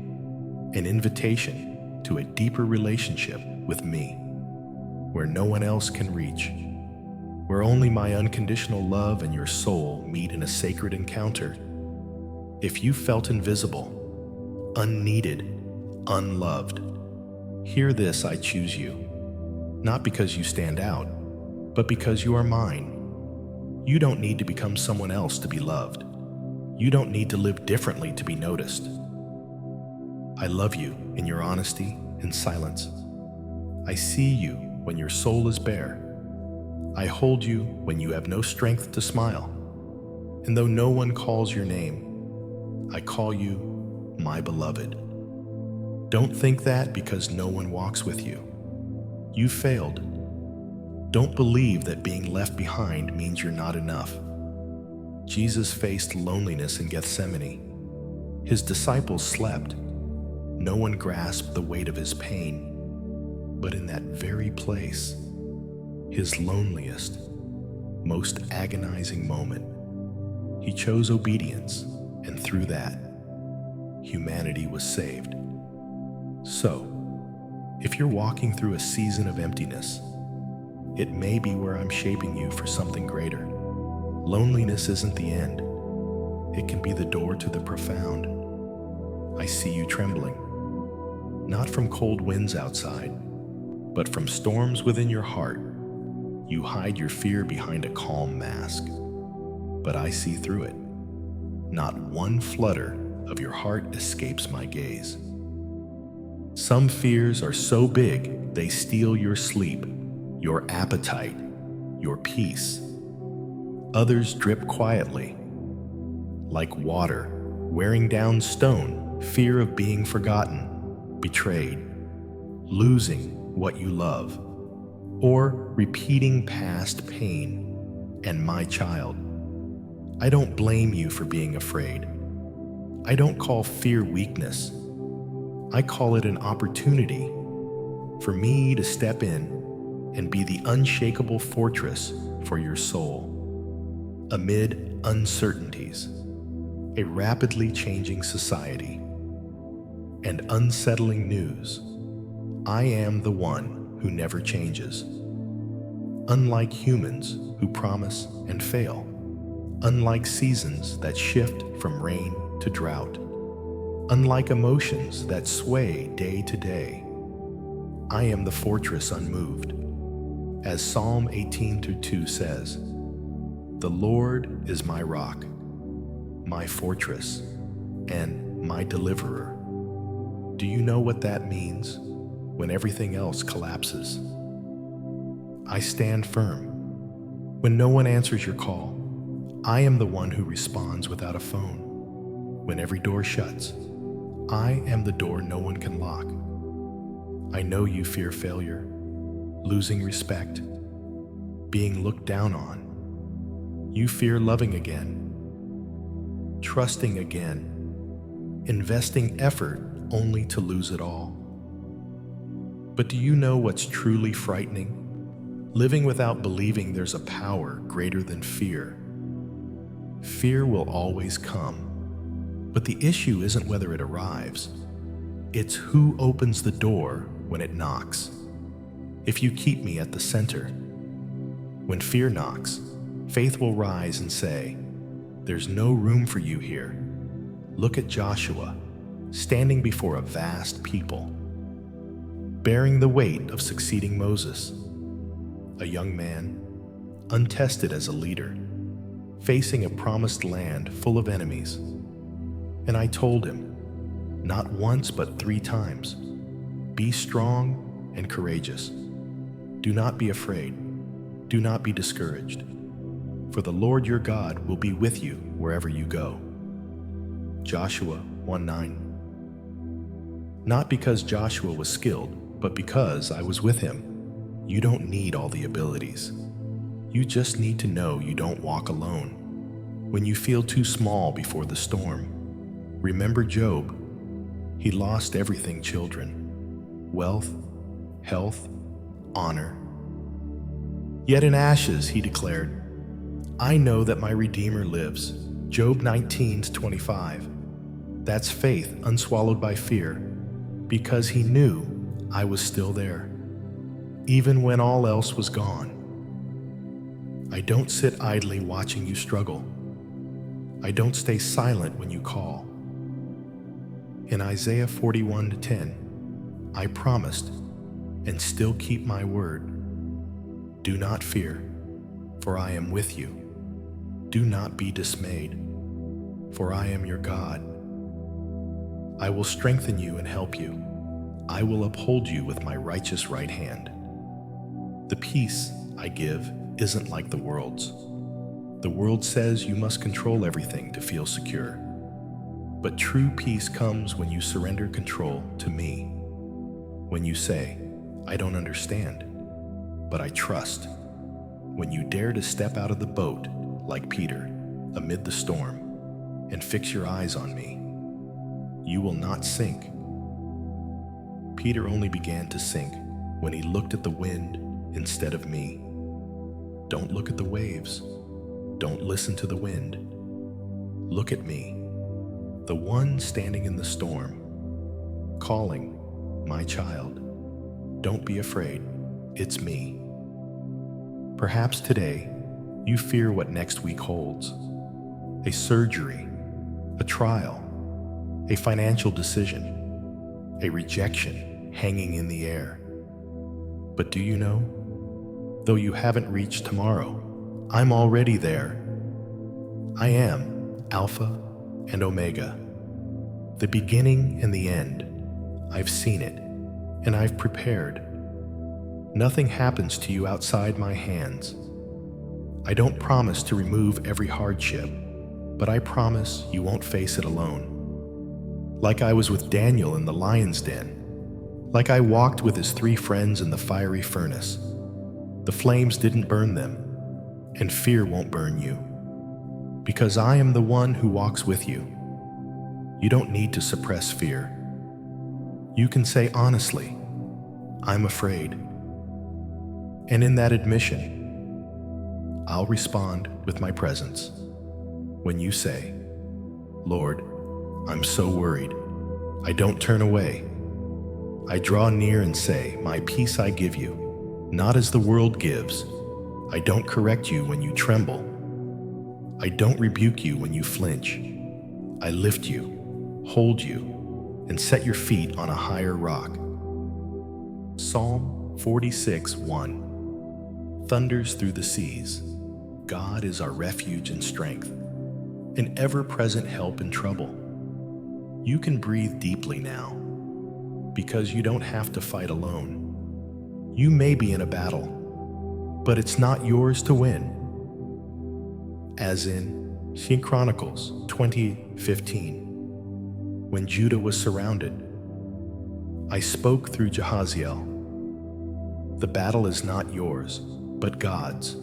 A: to a deeper relationship with me, where no one else can reach, where only my unconditional love and your soul meet in a sacred encounter. If you felt invisible, unneeded, unloved, hear this: I choose you, not because you stand out, but because you are mine. You don't need to become someone else to be loved. You don't need to live differently to be noticed. I love you in your honesty and silence. I see you when your soul is bare. I hold you when you have no strength to smile. And though no one calls your name, I call you my beloved. Don't think that because no one walks with you, you failed. Don't believe that being left behind means you're not enough. Jesus faced loneliness in Gethsemane. His disciples slept. No one grasped the weight of his pain. But in that very place, his loneliest, most agonizing moment, he chose obedience, and through that, humanity was saved. So, if you're walking through a season of emptiness, it may be where I'm shaping you for something greater. Loneliness isn't the end. It can be the door to the profound. I see you trembling, not from cold winds outside, but from storms within your heart. You hide your fear behind a calm mask, but I see through it. Not one flutter of your heart escapes my gaze. Some fears are so big they steal your sleep, your appetite, your peace. Others drip quietly, like water wearing down stone, fear of being forgotten, betrayed, losing what you love, or repeating past pain. And my child, I don't blame you for being afraid. I don't call fear weakness. I call it an opportunity for me to step in and be the unshakable fortress for your soul. Amid uncertainties, a rapidly changing society, and unsettling news, I am the one who never changes. unlike humans who promise and fail, unlike seasons that shift from rain to drought, unlike emotions that sway day to day. I am the fortress unmoved. As Psalm 18:2 says, "The Lord is my rock, my fortress, and my deliverer." Do you know what that means when everything else collapses? I stand firm. When no one answers your call, I am the one who responds without a phone. When every door shuts, I am the door no one can lock. I know you fear failure, losing respect, being looked down on. You fear loving again, trusting again, investing effort only to lose it all. But do you know what's truly frightening? Living without believing there's a power greater than fear. Fear will always come, but the issue isn't whether it arrives. It's who opens the door when it knocks. If you keep me at the center, when fear knocks, faith will rise and say, "There's no room for you here." Look at Joshua, standing before a vast people, bearing the weight of succeeding Moses, a young man, untested as a leader, facing a promised land full of enemies. And I told him, not once but 3 times, "Be strong and courageous. Do not be afraid. Do not be discouraged. For the Lord your God will be with you wherever you go." Joshua 1:9. Not because Joshua was skilled, but because I was with him. You don't need all the abilities. You just need to know you don't walk alone. When you feel too small before the storm, remember Job. He lost everything, children. Wealth, health, honor. Yet in ashes, he declared, "I know that my Redeemer lives." Job 19:25. That's faith unswallowed by fear, because he knew I was still there, even when all else was gone. I don't sit idly watching you struggle. I don't stay silent when you call. In Isaiah 41:10, I promised and still keep my word. Do not fear, for I am with you. Do not be dismayed, for I am your God. I will strengthen you and help you. I will uphold you with my righteous right hand. The peace I give isn't like the world's. The world says you must control everything to feel secure. But true peace comes when you surrender control to me. When you say, "I don't understand, but I trust." When you dare to step out of the boat, like Peter, amid the storm, and fix your eyes on me. You will not sink. Peter only began to sink when he looked at the wind instead of me. Don't look at the waves. Don't listen to the wind. Look at me, the one standing in the storm, calling, "My child, don't be afraid, it's me." Perhaps today, you fear what next week holds. A surgery, a trial, a financial decision, a rejection hanging in the air. But do you know? Though you haven't reached tomorrow, I'm already there. I am Alpha and Omega, the beginning and the end. I've seen it, and I've prepared. Nothing happens to you outside my hands. I don't promise to remove every hardship, but I promise you won't face it alone. Like I was with Daniel in the lion's den, like I walked with his 3 friends in the fiery furnace. The flames didn't burn them, and fear won't burn you, because I am the one who walks with you. You don't need to suppress fear. You can say honestly, "I'm afraid." And in that admission, I'll respond with my presence. When you say, "Lord, I'm so worried," I don't turn away. I draw near and say, "My peace I give you, not as the world gives, I don't correct you when you tremble. I don't rebuke you when you flinch. I lift you, hold you, and set your feet on a higher rock. Psalm 46:1. Thunders through the seas. God is our refuge and strength, an ever-present help in trouble. You can breathe deeply now, because you don't have to fight alone. You may be in a battle, but it's not yours to win. As in 2 Chronicles 20:15, when Judah was surrounded, I spoke through Jehaziel. The battle is not yours, but God's.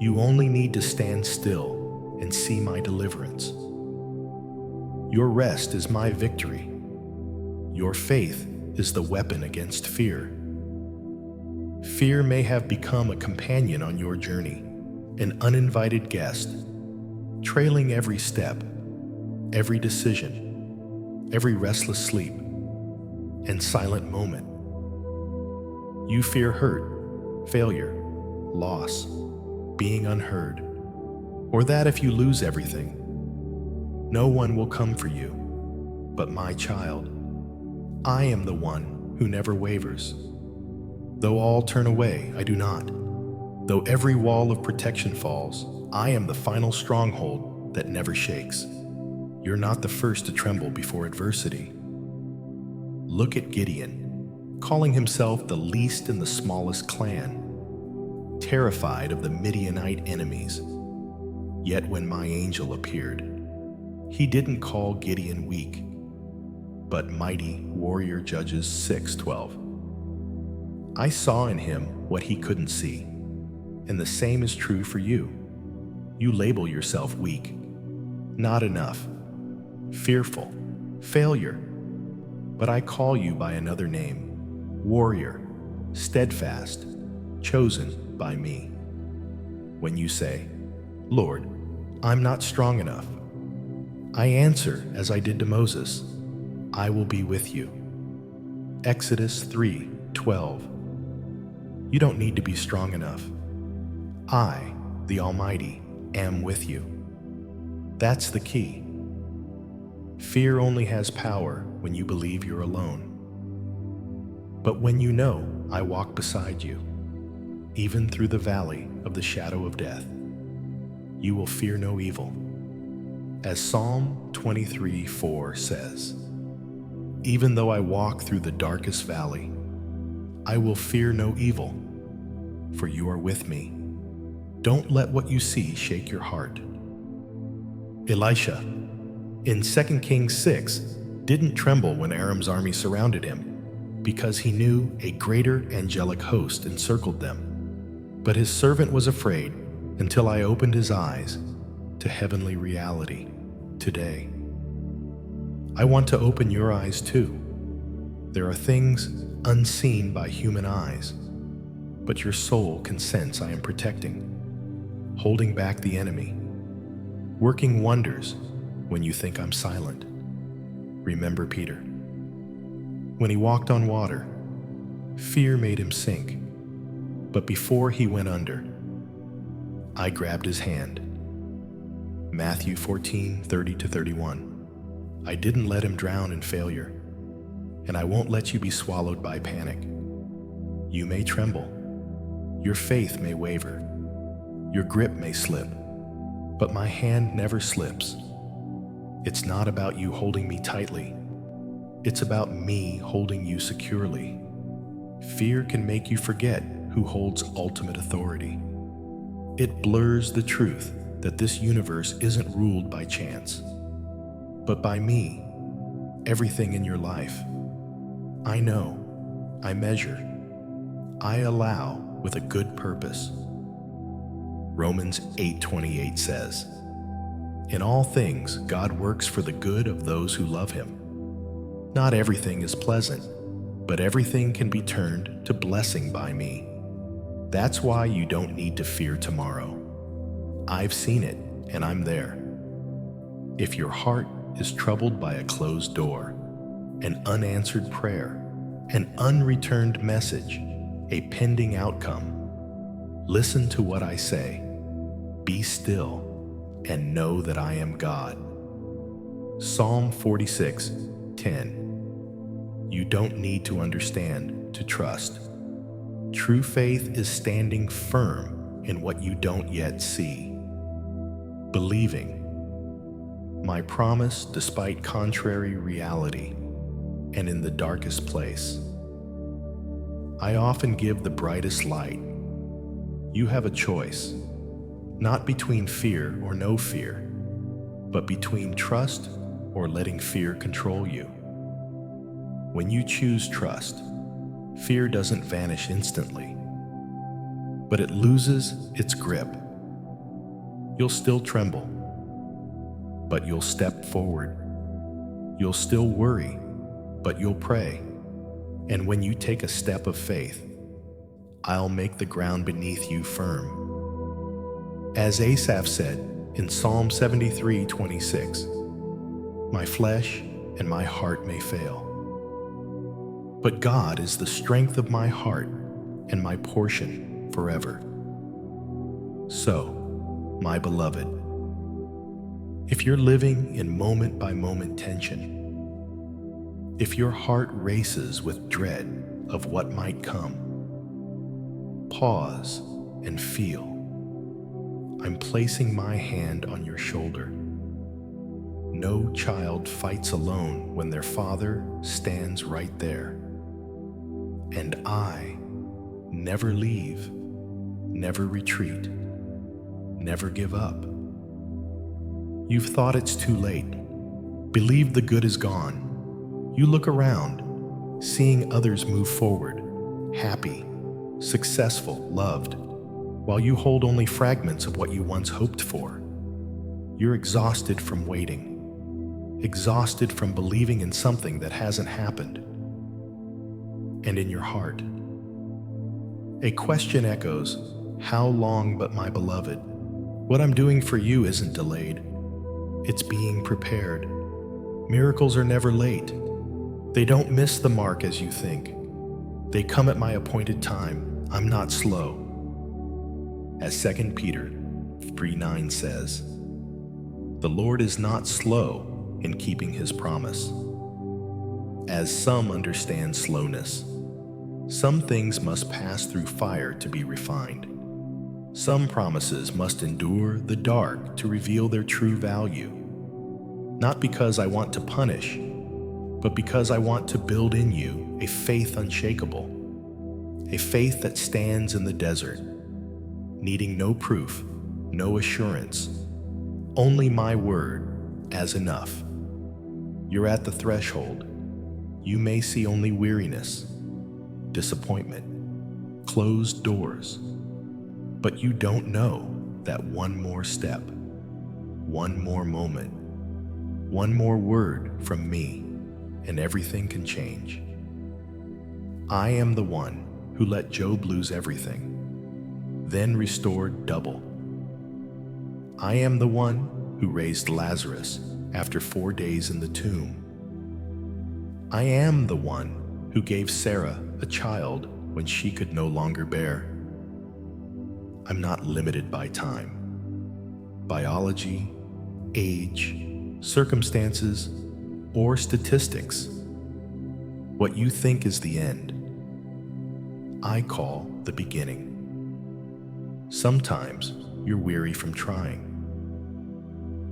A: You only need to stand still and see my deliverance. Your rest is my victory. Your faith is the weapon against fear. Fear may have become a companion on your journey, an uninvited guest, trailing every step, every decision, every restless sleep, and silent moment. You fear hurt, failure, loss, being unheard, or that if you lose everything, no one will come for you. But my child, I am the one who never wavers. Though all turn away, I do not. Though every wall of protection falls, I am the final stronghold that never shakes. You're not the first to tremble before adversity. Look at Gideon, calling himself the least in the smallest clan, terrified of the Midianite enemies. Yet when my angel appeared, he didn't call Gideon weak, but mighty warrior. Judges 6:12. I saw in him what he couldn't see, and the same is true for you. You label yourself weak, not enough, fearful, failure, but I call you by another name, warrior, steadfast, chosen by me. When you say, Lord, I'm not strong enough, I answer as I did to Moses, I will be with you. Exodus 3:12. You don't need to be strong enough. I, the Almighty, am with you. That's the key. Fear only has power when you believe you're alone. But when you know I walk beside you, even through the valley of the shadow of death, you will fear no evil. As Psalm 23:4 says, even though I walk through the darkest valley, I will fear no evil, for you are with me. Don't let what you see shake your heart. Elisha, in 2 Kings 6, didn't tremble when Aram's army surrounded him, because he knew a greater angelic host encircled them. But his servant was afraid until I opened his eyes to heavenly reality today. I want to open your eyes too. There are things unseen by human eyes, but your soul can sense I am protecting, holding back the enemy, working wonders when you think I'm silent. Remember Peter. When he walked on water, fear made him sink, but before he went under, I grabbed his hand. Matthew 14:30-31. I didn't let him drown in failure, and I won't let you be swallowed by panic. You may tremble, your faith may waver, your grip may slip, but my hand never slips. It's not about you holding me tightly. It's about me holding you securely. Fear can make you forget who holds ultimate authority. It blurs the truth that this universe isn't ruled by chance, but by me, everything in your life. I know, I measure, I allow with a good purpose. Romans 8:28 says, in all things, God works for the good of those who love him. Not everything is pleasant, but everything can be turned to blessing by me. That's why you don't need to fear tomorrow. I've seen it, and I'm there. If your heart is troubled by a closed door, an unanswered prayer, an unreturned message, a pending outcome, Listen to what I say. Be still and know that I am God. Psalm 46:10. You don't need to understand to trust. True faith is standing firm in what you don't yet see. Believing my promise despite contrary reality and in the darkest place. I often give the brightest light. You have a choice, not between fear or no fear, but between trust or letting fear control you. When you choose trust, fear doesn't vanish instantly, but it loses its grip. You'll still tremble, but you'll step forward. You'll still worry, but you'll pray. And when you take a step of faith, I'll make the ground beneath you firm. As Asaph said in Psalm 73:26, my flesh and my heart may fail, but God is the strength of my heart and my portion forever. So, my beloved, if you're living in moment-by-moment tension, if your heart races with dread of what might come, pause and feel. I'm placing my hand on your shoulder. No child fights alone when their father stands right there. And I never leave, never retreat, never give up. You've thought it's too late. Believe the good is gone. You look around, seeing others move forward, happy, successful, loved, while you hold only fragments of what you once hoped for. You're exhausted from waiting, exhausted from believing in something that hasn't happened. And in your heart, a question echoes, how long, but my beloved? What I'm doing for you isn't delayed. It's being prepared. Miracles are never late. They don't miss the mark as you think. They come at my appointed time. I'm not slow. As 2 Peter 3:9 says, the Lord is not slow in keeping his promise. As some understand slowness, some things must pass through fire to be refined. Some promises must endure the dark to reveal their true value. Not because I want to punish, but because I want to build in you a faith unshakable, a faith that stands in the desert, needing no proof, no assurance, only my word as enough. You're at the threshold. You may see only weariness, disappointment, closed doors, but you don't know that one more step, one more moment, one more word from me, and everything can change. I am the one who let Job lose everything, then restored double. I am the one who raised Lazarus after 4 days in the tomb. I am the one who gave Sarah a child when she could no longer bear. I'm not limited by time, biology, age, circumstances, or statistics. What you think is the end, I call the beginning. Sometimes you're weary from trying,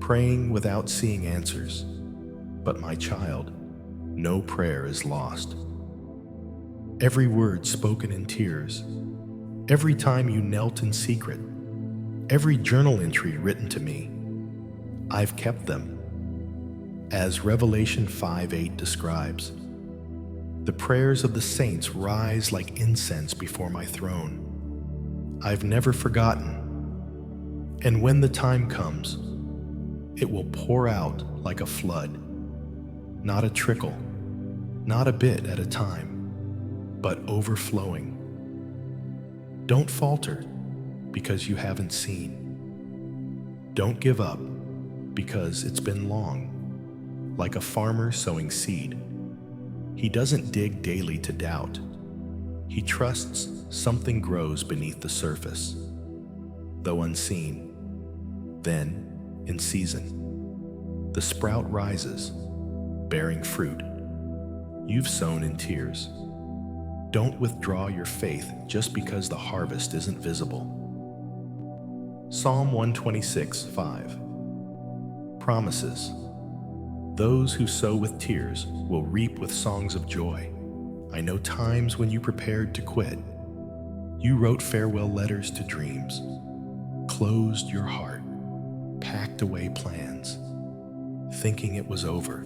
A: praying without seeing answers. But my child, no prayer is lost. Every word spoken in tears, every time you knelt in secret, every journal entry written to me, I've kept them. As Revelation 5:8 describes, the prayers of the saints rise like incense before my throne. I've never forgotten. And when the time comes, it will pour out like a flood, not a trickle, not a bit at a time, but overflowing. Don't falter because you haven't seen. Don't give up because it's been long. Like a farmer sowing seed, he doesn't dig daily to doubt. He trusts something grows beneath the surface, though unseen. Then, in season, the sprout rises, bearing fruit. You've sown in tears. Don't withdraw your faith just because the harvest isn't visible. Psalm 126:5 promises, "Those who sow with tears will reap with songs of joy." I know times when you prepared to quit. You wrote farewell letters to dreams, closed your heart, packed away plans, thinking it was over.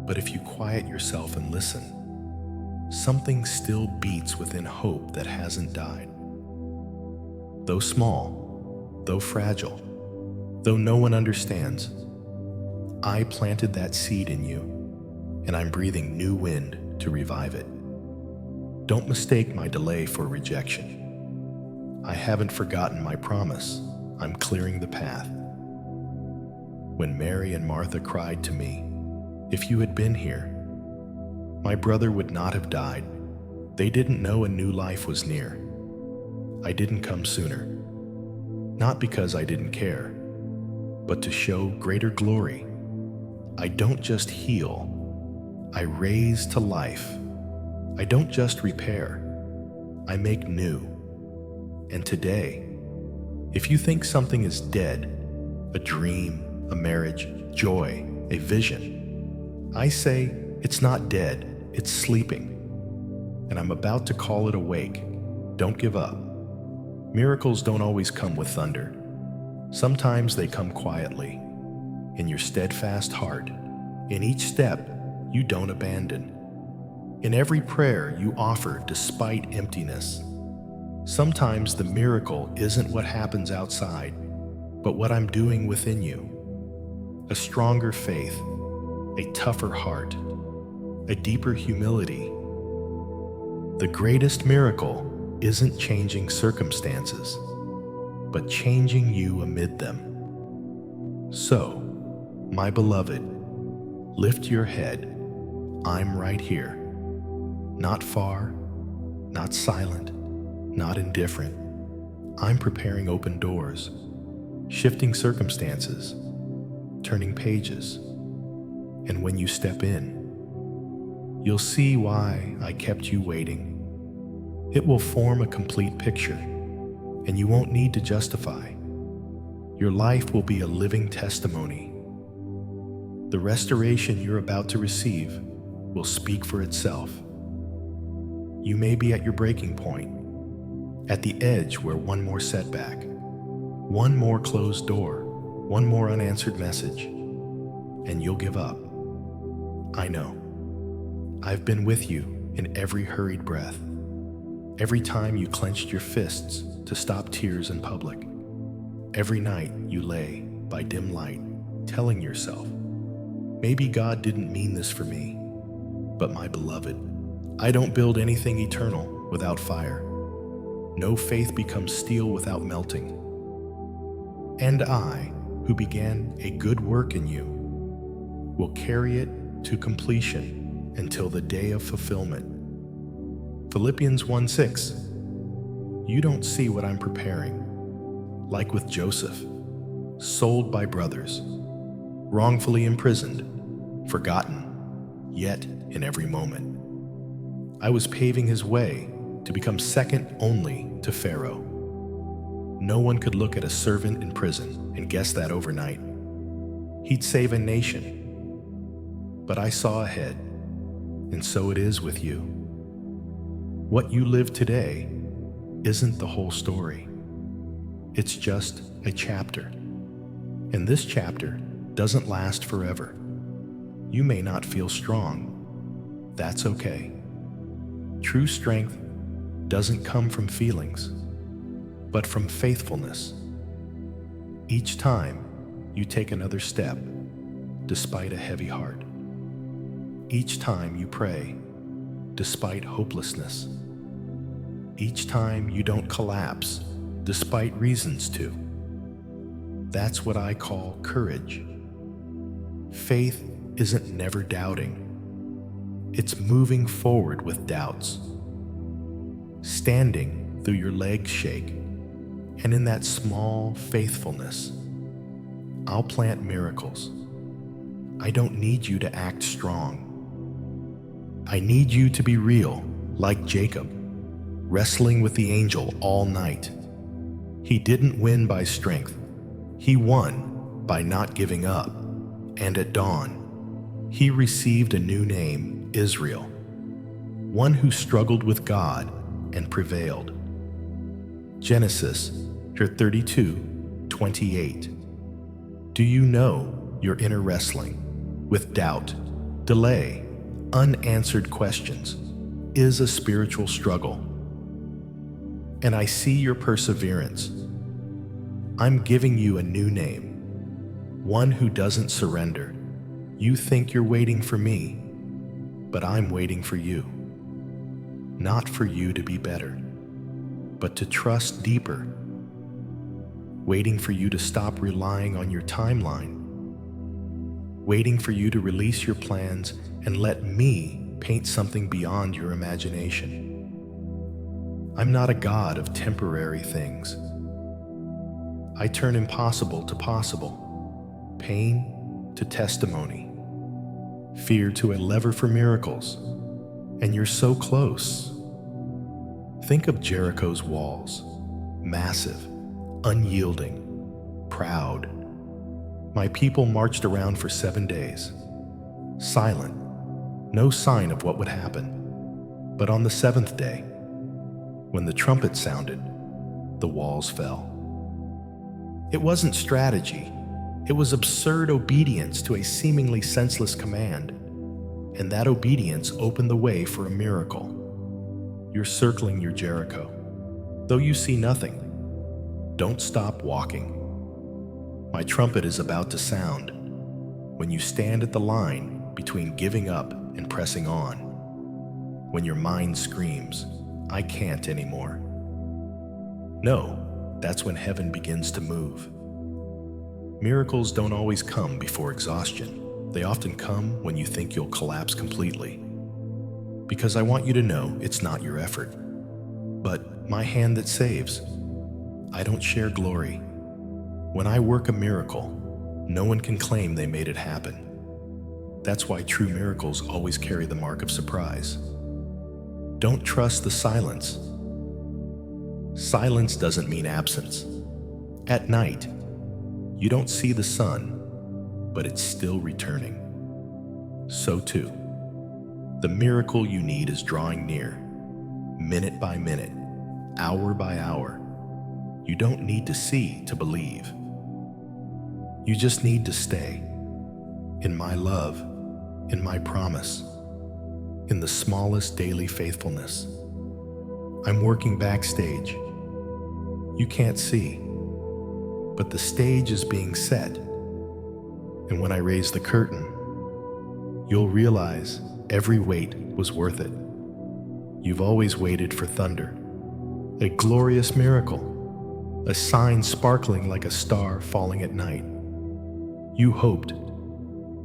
A: But if you quiet yourself and listen, something still beats within hope that hasn't died. Though small, though fragile, though no one understands, I planted that seed in you, and I'm breathing new wind to revive it. Don't mistake my delay for rejection. I haven't forgotten my promise. I'm clearing the path. When Mary and Martha cried to me, "If you had been here, my brother would not have died," they didn't know a new life was near. I didn't come sooner, not because I didn't care, but to show greater glory. I don't just heal, I raise to life. I don't just repair, I make new. And today, if you think something is dead, a dream, a marriage, joy, a vision, I say it's not dead, it's sleeping. And I'm about to call it awake. Don't give up. Miracles don't always come with thunder. Sometimes they come quietly, in your steadfast heart. In each step, you don't abandon. In every prayer you offer despite emptiness. Sometimes the miracle isn't what happens outside, but what I'm doing within you. A stronger faith, a tougher heart, a deeper humility. The greatest miracle isn't changing circumstances, but changing you amid them. So, my beloved, lift your head. I'm right here. Not far, not silent, not indifferent. I'm preparing open doors, shifting circumstances, turning pages. And when you step in, you'll see why I kept you waiting. It will form a complete picture, and you won't need to justify. Your life will be a living testimony. The restoration you're about to receive will speak for itself. You may be at your breaking point, at the edge where one more setback, one more closed door, one more unanswered message, and you'll give up. I know. I've been with you in every hurried breath, every time you clenched your fists to stop tears in public, every night you lay by dim light, telling yourself, maybe God didn't mean this for me. But my beloved, I don't build anything eternal without fire. No faith becomes steel without melting. And I, who began a good work in you, will carry it to completion until the day of fulfillment. Philippians 1:6. You don't see what I'm preparing. Like with Joseph, sold by brothers, wrongfully imprisoned, forgotten, yet in every moment. I was paving his way to become second only to Pharaoh. No one could look at a servant in prison and guess that overnight. He'd save a nation. But I saw ahead, and so it is with you. What you live today isn't the whole story. It's just a chapter. And this chapter doesn't last forever. You may not feel strong. That's okay. True strength doesn't come from feelings, but from faithfulness. Each time you take another step, despite a heavy heart. Each time you pray, despite hopelessness. Each time you don't collapse, despite reasons to. That's what I call courage. Faith isn't never doubting. It's moving forward with doubts. standing through your legs shake, and in that small faithfulness, I'll plant miracles. I don't need you to act strong. I need you to be real, like Jacob, wrestling with the angel all night. He didn't win by strength. He won by not giving up. And at dawn, he received a new name, Israel, one who struggled with God and prevailed. Genesis 32:28. Do you know your inner wrestling with doubt, delay, unanswered questions is a spiritual struggle? And I see your perseverance. I'm giving you a new name, one who doesn't surrender. You think you're waiting for me, but I'm waiting for you. Not for you to be better, but to trust deeper. Waiting for you to stop relying on your timeline. Waiting for you to release your plans and let me paint something beyond your imagination. I'm not a God of temporary things. I turn impossible to possible, pain to testimony, fear to a lever for miracles, and you're so close. Think of Jericho's walls, massive, unyielding, proud. My people marched around for 7 days, silent, no sign of what would happen. But on the 7th day, when the trumpet sounded, the walls fell. It wasn't strategy. It was absurd obedience to a seemingly senseless command. And that obedience opened the way for a miracle. You're circling your Jericho. Though you see nothing, don't stop walking. My trumpet is about to sound when you stand at the line between giving up and pressing on. When your mind screams, I can't anymore. No, that's when heaven begins to move. Miracles don't always come before exhaustion. They often come when you think you'll collapse completely. Because I want you to know it's not your effort, but my hand that saves. I don't share glory. When I work a miracle, no one can claim they made it happen. That's why true miracles always carry the mark of surprise. Don't trust the silence. Silence doesn't mean absence. At night, you don't see the sun, but it's still returning. So too, the miracle you need is drawing near, minute by minute, hour by hour. You don't need to see to believe. You just need to stay in my love, in my promise, in the smallest daily faithfulness. I'm working backstage. You can't see, but the stage is being set. And when I raise the curtain, you'll realize every wait was worth it. You've always waited for thunder, a glorious miracle, a sign sparkling like a star falling at night. You hoped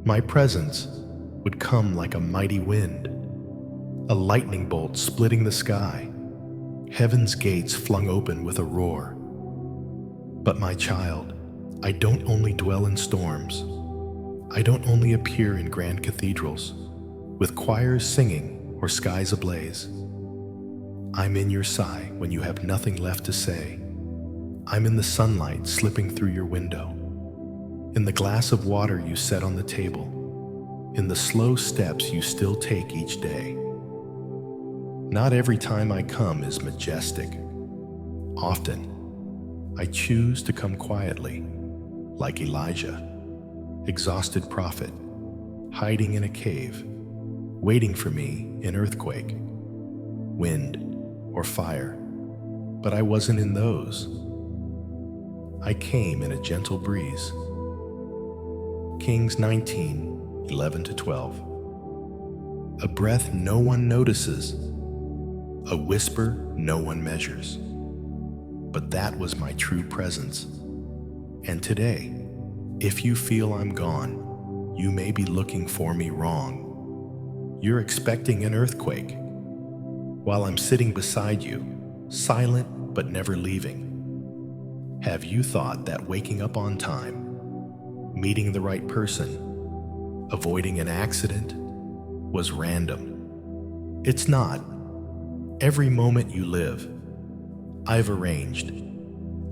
A: my presence would come like a mighty wind, a lightning bolt splitting the sky, heaven's gates flung open with a roar. But my child, I don't only dwell in storms. I don't only appear in grand cathedrals, with choirs singing or skies ablaze. I'm in your sigh when you have nothing left to say. I'm in the sunlight slipping through your window, in the glass of water you set on the table, in the slow steps you still take each day. Not every time I come is majestic. Often, I choose to come quietly, like Elijah, exhausted prophet, hiding in a cave, waiting for me in earthquake, wind, or fire. But I wasn't in those. I came in a gentle breeze. Kings 19:11-12. A breath no one notices, a whisper no one measures. But that was my true presence. And today, if you feel I'm gone, you may be looking for me wrong. You're expecting an earthquake, while I'm sitting beside you, silent but never leaving. Have you thought that waking up on time, meeting the right person, avoiding an accident, was random? It's not. Every moment you live, I've arranged.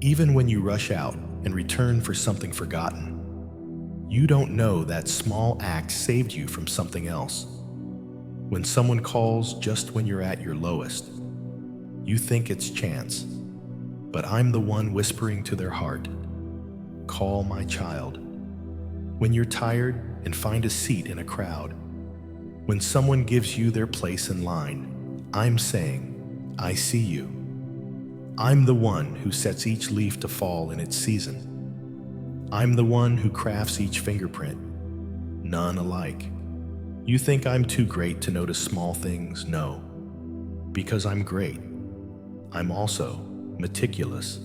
A: Even when you rush out and return for something forgotten, you don't know that small act saved you from something else. When someone calls just when you're at your lowest, you think it's chance, but I'm the one whispering to their heart, "Call my child." When you're tired and find a seat in a crowd, when someone gives you their place in line, I'm saying, "I see you." I'm the one who sets each leaf to fall in its season. I'm the one who crafts each fingerprint, none alike. You think I'm too great to notice small things? No, because I'm great. I'm also meticulous.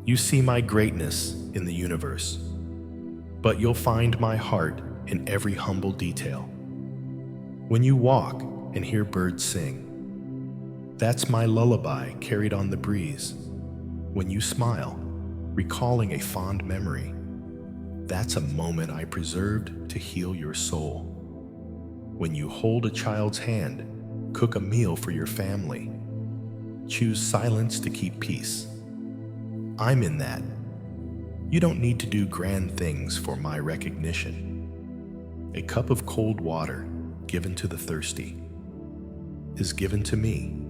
A: You see my greatness in the universe, but you'll find my heart in every humble detail. When you walk and hear birds sing, that's my lullaby carried on the breeze. When you smile, recalling a fond memory, that's a moment I preserved to heal your soul. When you hold a child's hand, cook a meal for your family, choose silence to keep peace, I'm in that. You don't need to do grand things for my recognition. A cup of cold water given to the thirsty is given to me.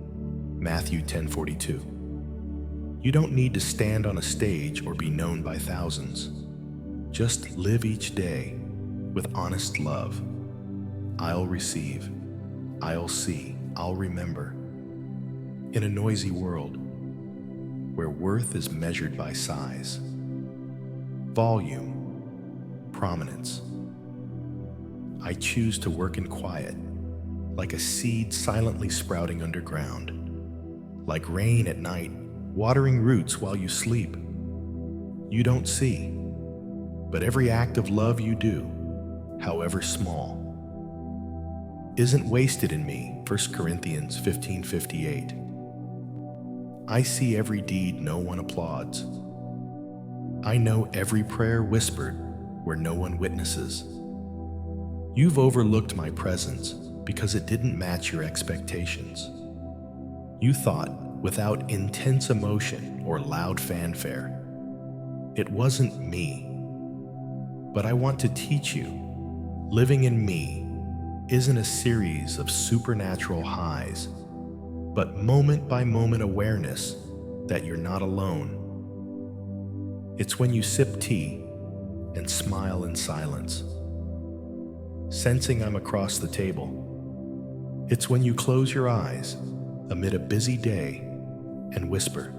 A: Matthew 10:42. You don't need to stand on a stage or be known by thousands. Just live each day with honest love. I'll receive, I'll see, I'll remember. In a noisy world where worth is measured by size, volume, prominence, I choose to work in quiet, like a seed silently sprouting underground, like rain at night, watering roots while you sleep. You don't see, but every act of love you do, however small, isn't wasted in me. 1 Corinthians 15:58. I see every deed no one applauds. I know every prayer whispered where no one witnesses. You've overlooked my presence because it didn't match your expectations. You thought, without intense emotion or loud fanfare, it wasn't me. But I want to teach you, living in me isn't a series of supernatural highs, but moment-by-moment awareness that you're not alone. It's when you sip tea and smile in silence, sensing I'm across the table. It's when you close your eyes amid a busy day and whisper,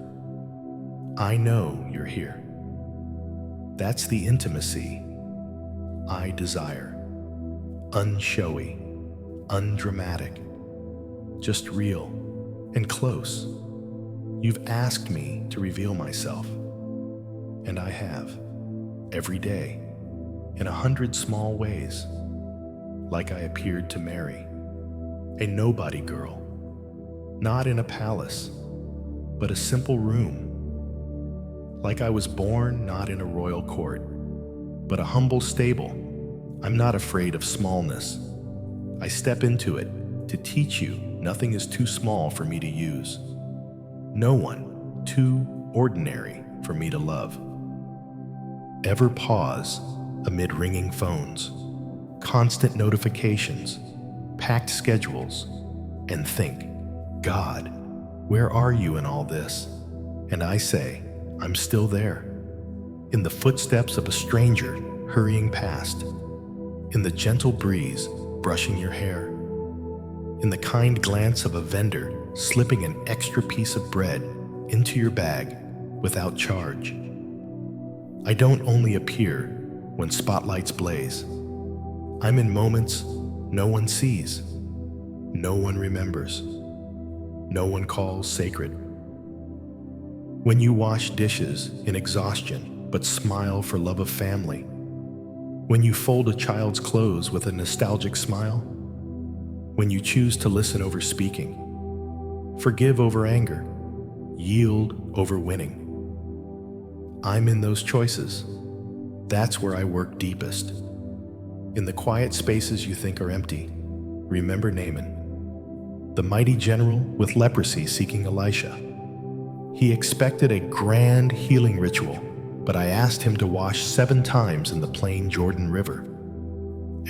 A: "I know you're here." That's the intimacy I desire. Unshowy, undramatic, just real and close. You've asked me to reveal myself, and I have, every day, in 100 small ways, like I appeared to Mary, a nobody girl, not in a palace, but a simple room, like I was born not in a royal court, but a humble stable. I'm not afraid of smallness. I step into it to teach you nothing is too small for me to use. No one too ordinary for me to love. Ever pause amid ringing phones, constant notifications, packed schedules, and think, "God, where are you in all this?" And I say, I'm still there, in the footsteps of a stranger hurrying past, in the gentle breeze brushing your hair, in the kind glance of a vendor slipping an extra piece of bread into your bag without charge. I don't only appear when spotlights blaze. I'm in moments no one sees, no one remembers, no one calls sacred. When you wash dishes in exhaustion but smile for love of family, when you fold a child's clothes with a nostalgic smile, when you choose to listen over speaking, Forgive over anger. Yield over winning. I'm in those choices. That's where I work deepest. In the quiet spaces you think are empty, remember Naaman, the mighty general with leprosy seeking Elisha. He expected a grand healing ritual, but I asked him to wash 7 times in the plain Jordan River,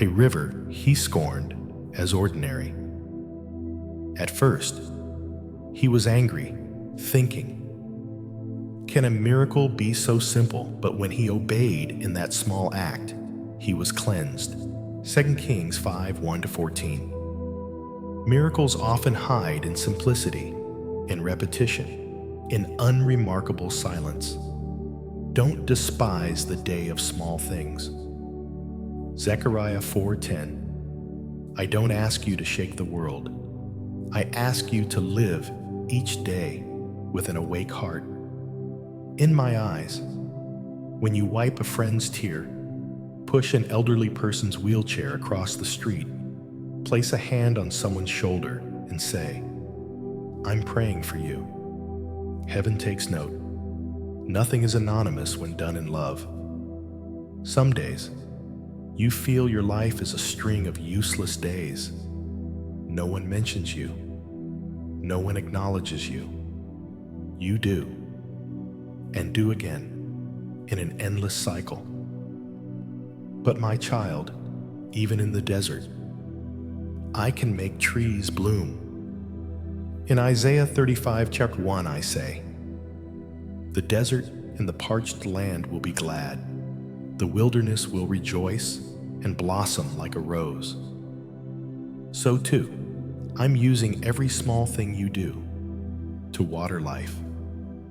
A: a river he scorned as ordinary. At first, he was angry, thinking, can a miracle be so simple? But when he obeyed in that small act, he was cleansed. 2 Kings 5:1-14. Miracles often hide in simplicity, in repetition, in unremarkable silence. Don't despise the day of small things. Zechariah 4:10. I don't ask you to shake the world. I ask you to live each day with an awake heart. In my eyes, when you wipe a friend's tear, push an elderly person's wheelchair across the street, place a hand on someone's shoulder and say, I'm praying for you. Heaven takes note. Nothing is anonymous when done in love. Some days, you feel your life is a string of useless days. No one mentions you. No one acknowledges you. You do, and do again, in an endless cycle. But my child, even in the desert, I can make trees bloom. In Isaiah 35:1, I say, the desert and the parched land will be glad. The wilderness will rejoice and blossom like a rose. So too, I'm using every small thing you do to water life,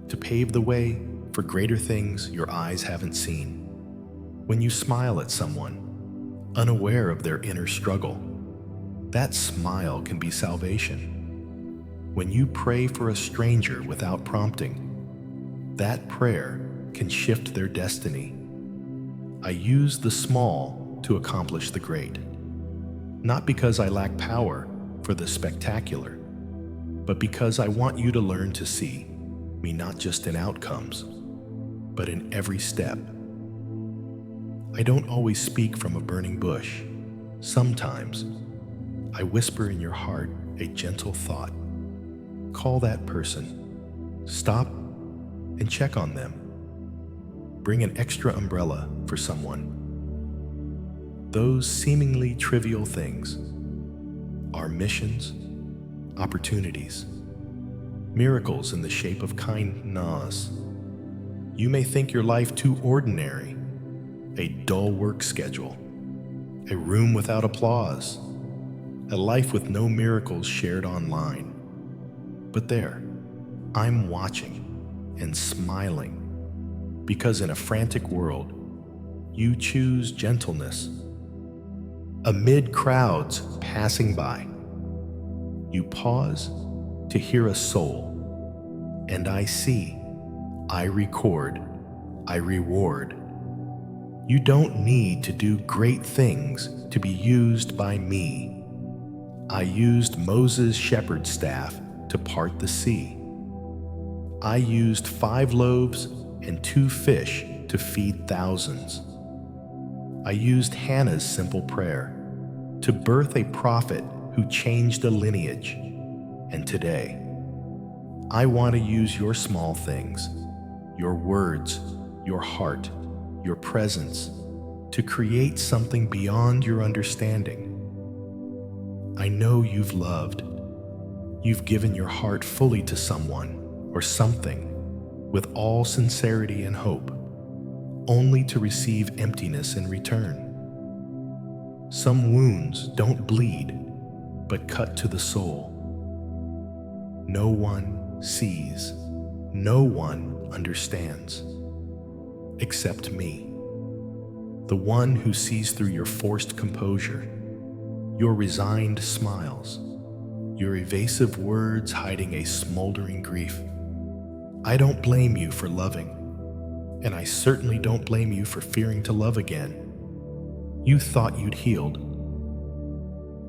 A: to pave the way for greater things your eyes haven't seen. When you smile at someone, unaware of their inner struggle, that smile can be salvation. When you pray for a stranger without prompting, that prayer can shift their destiny. I use the small to accomplish the great. Not because I lack power for the spectacular, but because I want you to learn to see me not just in outcomes, but in every step. I don't always speak from a burning bush. Sometimes, I whisper in your heart a gentle thought. Call that person. Stop and check on them. Bring an extra umbrella for someone. Those seemingly trivial things are missions, opportunities, miracles in the shape of kindness. You may think your life too ordinary, a dull work schedule, a room without applause, a life with no miracles shared online. But there, I'm watching and smiling, because in a frantic world, you choose gentleness. Amid crowds passing by, you pause to hear a soul, and I see, I record, I reward. You don't need to do great things to be used by me. I used Moses' shepherd's staff to part the sea. I used 5 loaves and 2 fish to feed thousands. I used Hannah's simple prayer to birth a prophet who changed a lineage. And today, I want to use your small things, your words, your heart, your presence, to create something beyond your understanding. I know you've loved. You've given your heart fully to someone or something with all sincerity and hope, only to receive emptiness in return. Some wounds don't bleed, but cut to the soul. No one sees, no one understands, except me, the one who sees through your forced composure, your resigned smiles, your evasive words hiding a smoldering grief. I don't blame you for loving, and I certainly don't blame you for fearing to love again. You thought you'd healed,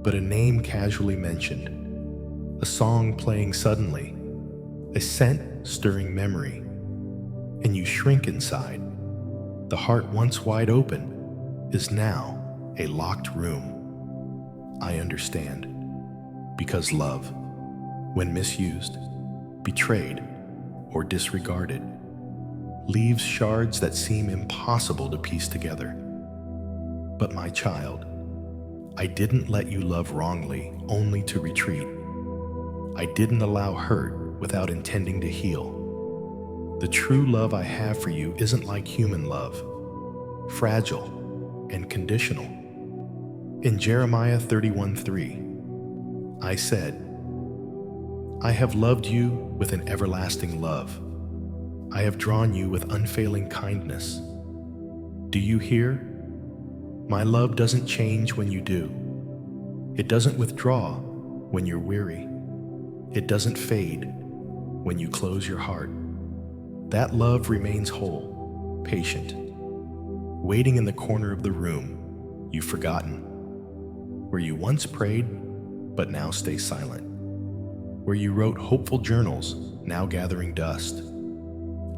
A: but a name casually mentioned, a a song playing suddenly, a scent stirring memory, and you shrink inside. The heart once wide open is now a locked room. I understand, because love, when misused, betrayed, or disregarded, leaves shards that seem impossible to piece together. But my child, I didn't let you love wrongly only to retreat. I didn't allow hurt without intending to heal. The true love I have for you isn't like human love, fragile and conditional. In Jeremiah 31:3, I said, I have loved you with an everlasting love. I have drawn you with unfailing kindness. Do you hear? My love doesn't change when you do. It doesn't withdraw when you're weary. It doesn't fade when you close your heart. That love remains whole, patient, waiting in the corner of the room you've forgotten, where you once prayed but now stay silent, where you wrote hopeful journals now gathering dust.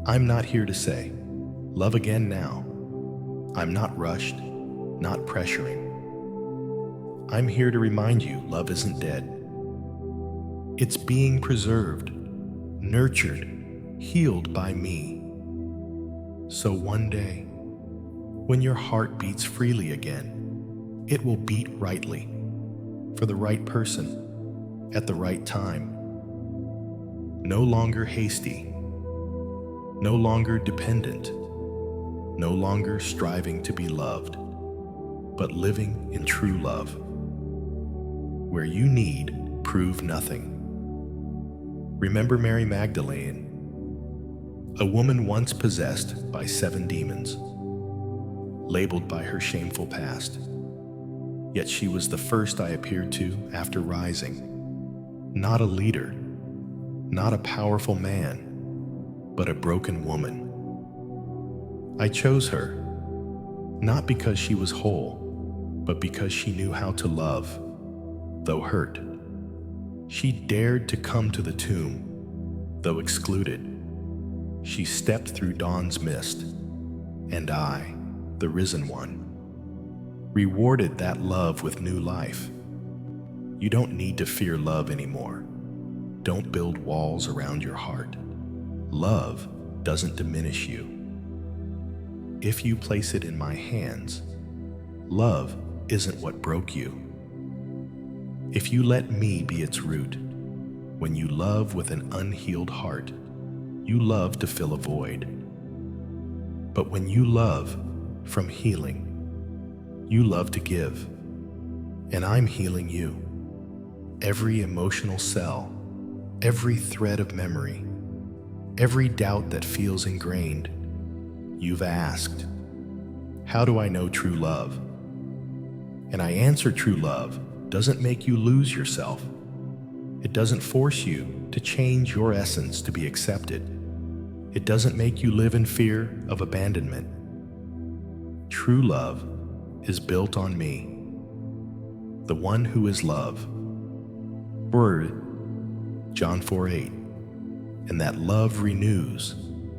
A: I'm not here to say, love again now. I'm not rushed, not pressuring. I'm here to remind you love isn't dead. It's being preserved, nurtured, healed by me. So one day, when your heart beats freely again, it will beat rightly, for the right person, at the right time. No longer hasty, no longer dependent, no longer striving to be loved, but living in true love. Where you need, prove nothing. Remember Mary Magdalene, a woman once possessed by 7 demons, labeled by her shameful past. Yet she was the first I appeared to after rising. Not a leader, not a powerful man, but a broken woman. I chose her, not because she was whole, but because she knew how to love, though hurt. She dared to come to the tomb, though excluded. She stepped through dawn's mist, and I, the risen one, rewarded that love with new life. You don't need to fear love anymore. Don't build walls around your heart. Love doesn't diminish you. If you place it in my hands, love isn't what broke you. If you let me be its root, when you love with an unhealed heart, you love to fill a void. But when you love from healing, you love to give. And I'm healing you. Every emotional cell, every thread of memory, every doubt that feels ingrained. You've asked, how do I know true love? And I answer, true love doesn't make you lose yourself. It doesn't force you to change your essence to be accepted. It doesn't make you live in fear of abandonment. True love is built on me, the one who is love. Word, John 4:8, and that love renews,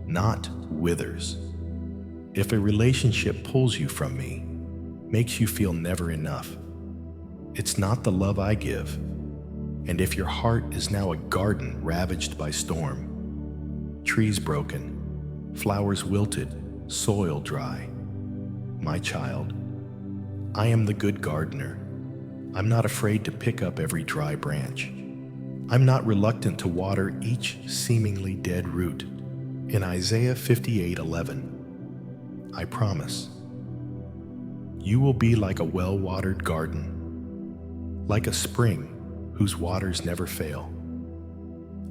A: not withers. If a relationship pulls you from me, makes you feel never enough, it's not the love I give. And if your heart is now a garden ravaged by storm, trees broken, flowers wilted, soil dry, my child, I am the good gardener. I'm not afraid to pick up every dry branch. I'm not reluctant to water each seemingly dead root. In Isaiah 58:11, I promise, you will be like a well-watered garden, like a spring whose waters never fail.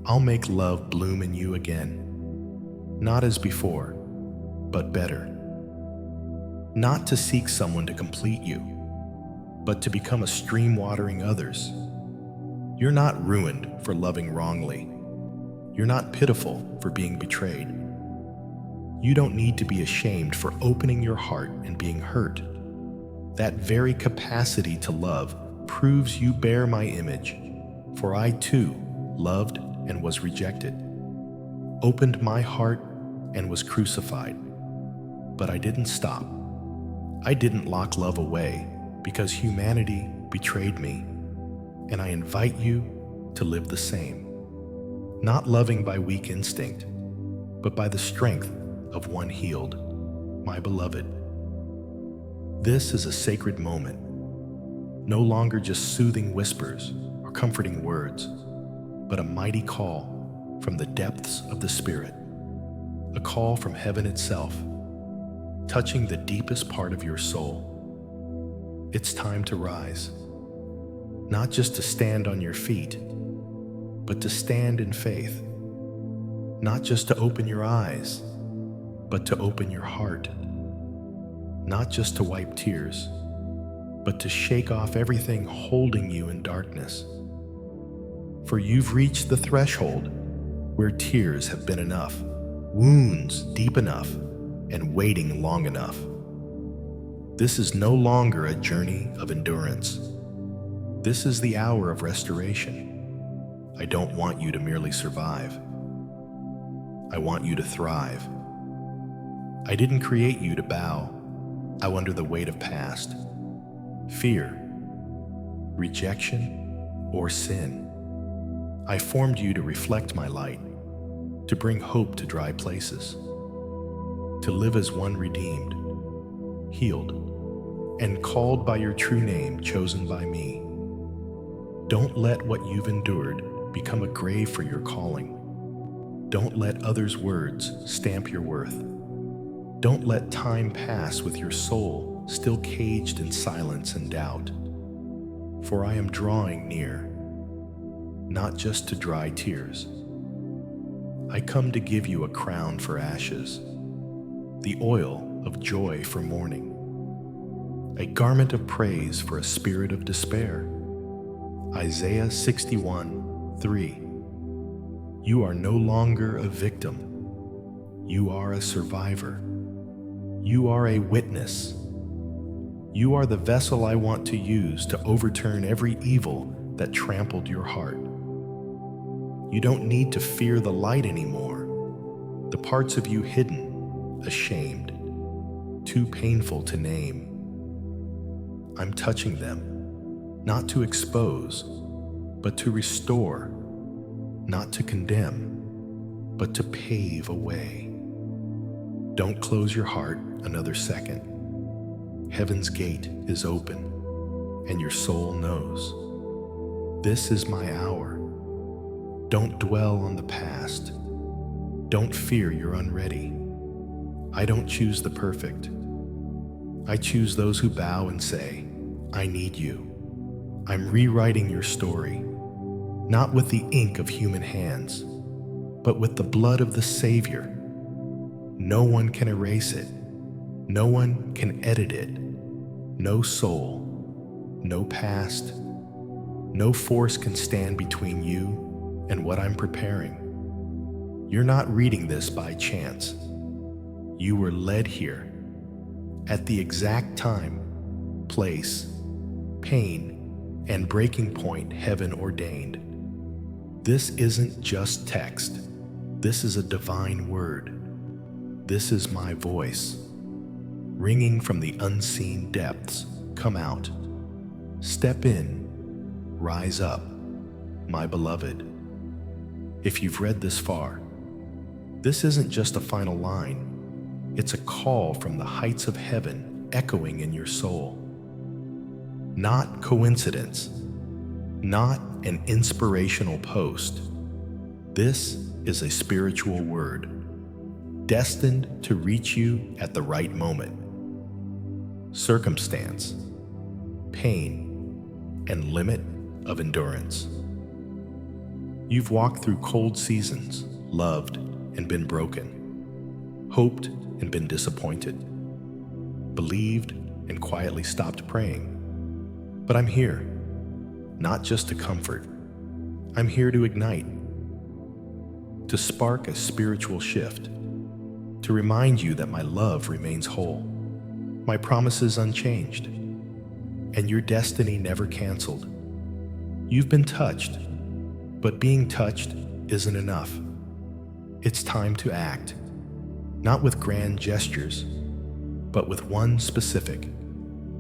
A: I'll make love bloom in you again, not as before, but better. Not to seek someone to complete you, but to become a stream watering others. You're not ruined for loving wrongly. You're not pitiful for being betrayed. You don't need to be ashamed for opening your heart and being hurt. That very capacity to love proves you bear my image, for I too loved and was rejected, opened my heart and was crucified. But I didn't stop. I didn't lock love away because humanity betrayed me, and I invite you to live the same. Not loving by weak instinct, but by the strength of one healed, my beloved. This is a sacred moment, no longer just soothing whispers or comforting words, but a mighty call from the depths of the Spirit, a call from heaven itself, touching the deepest part of your soul. It's time to rise, not just to stand on your feet, but to stand in faith, not just to open your eyes, but to open your heart, not just to wipe tears, but to shake off everything holding you in darkness. For you've reached the threshold where tears have been enough, wounds deep enough, and waiting long enough. This is no longer a journey of endurance. This is the hour of restoration. I don't want you to merely survive. I want you to thrive. I didn't create you to bow out under the weight of past, fear, rejection, or sin. I formed you to reflect my light, to bring hope to dry places, to live as one redeemed, healed, and called by your true name, chosen by me. Don't let what you've endured become a grave for your calling. Don't let others' words stamp your worth. Don't let time pass with your soul still caged in silence and doubt. For I am drawing near, not just to dry tears. I come to give you a crown for ashes, the oil of joy for mourning, a garment of praise for a spirit of despair. Isaiah 61:3. You are no longer a victim. You are a survivor. You are a witness. You are the vessel I want to use to overturn every evil that trampled your heart. You don't need to fear the light anymore. The parts of you hidden, ashamed, too painful to name. I'm touching them, not to expose, but to restore, not to condemn, but to pave a way. Don't close your heart another second. Heaven's gate is open, and your soul knows. This is my hour. Don't dwell on the past. Don't fear you're unready. I don't choose the perfect. I choose those who bow and say, I need you. I'm rewriting your story, not with the ink of human hands, but with the blood of the Savior. No one can erase it. No one can edit it. No soul, no past, no force can stand between you and what I'm preparing. You're not reading this by chance. You were led here at the exact time, place, pain, and breaking point heaven ordained. This isn't just text. This is a divine word. This is my voice, ringing from the unseen depths. Come out. Step in. Rise up, my beloved. If you've read this far, this isn't just a final line. It's a call from the heights of heaven echoing in your soul. Not coincidence, not an inspirational post. This is a spiritual word, destined to reach you at the right moment. Circumstance, pain, and limit of endurance. You've walked through cold seasons, loved and been broken, hoped and been disappointed, believed and quietly stopped praying. But I'm here, not just to comfort. I'm here to ignite, to spark a spiritual shift, to remind you that my love remains whole, my promises unchanged, and your destiny never canceled. You've been touched, But being touched isn't enough. It's time to act, not with grand gestures, but with one specific,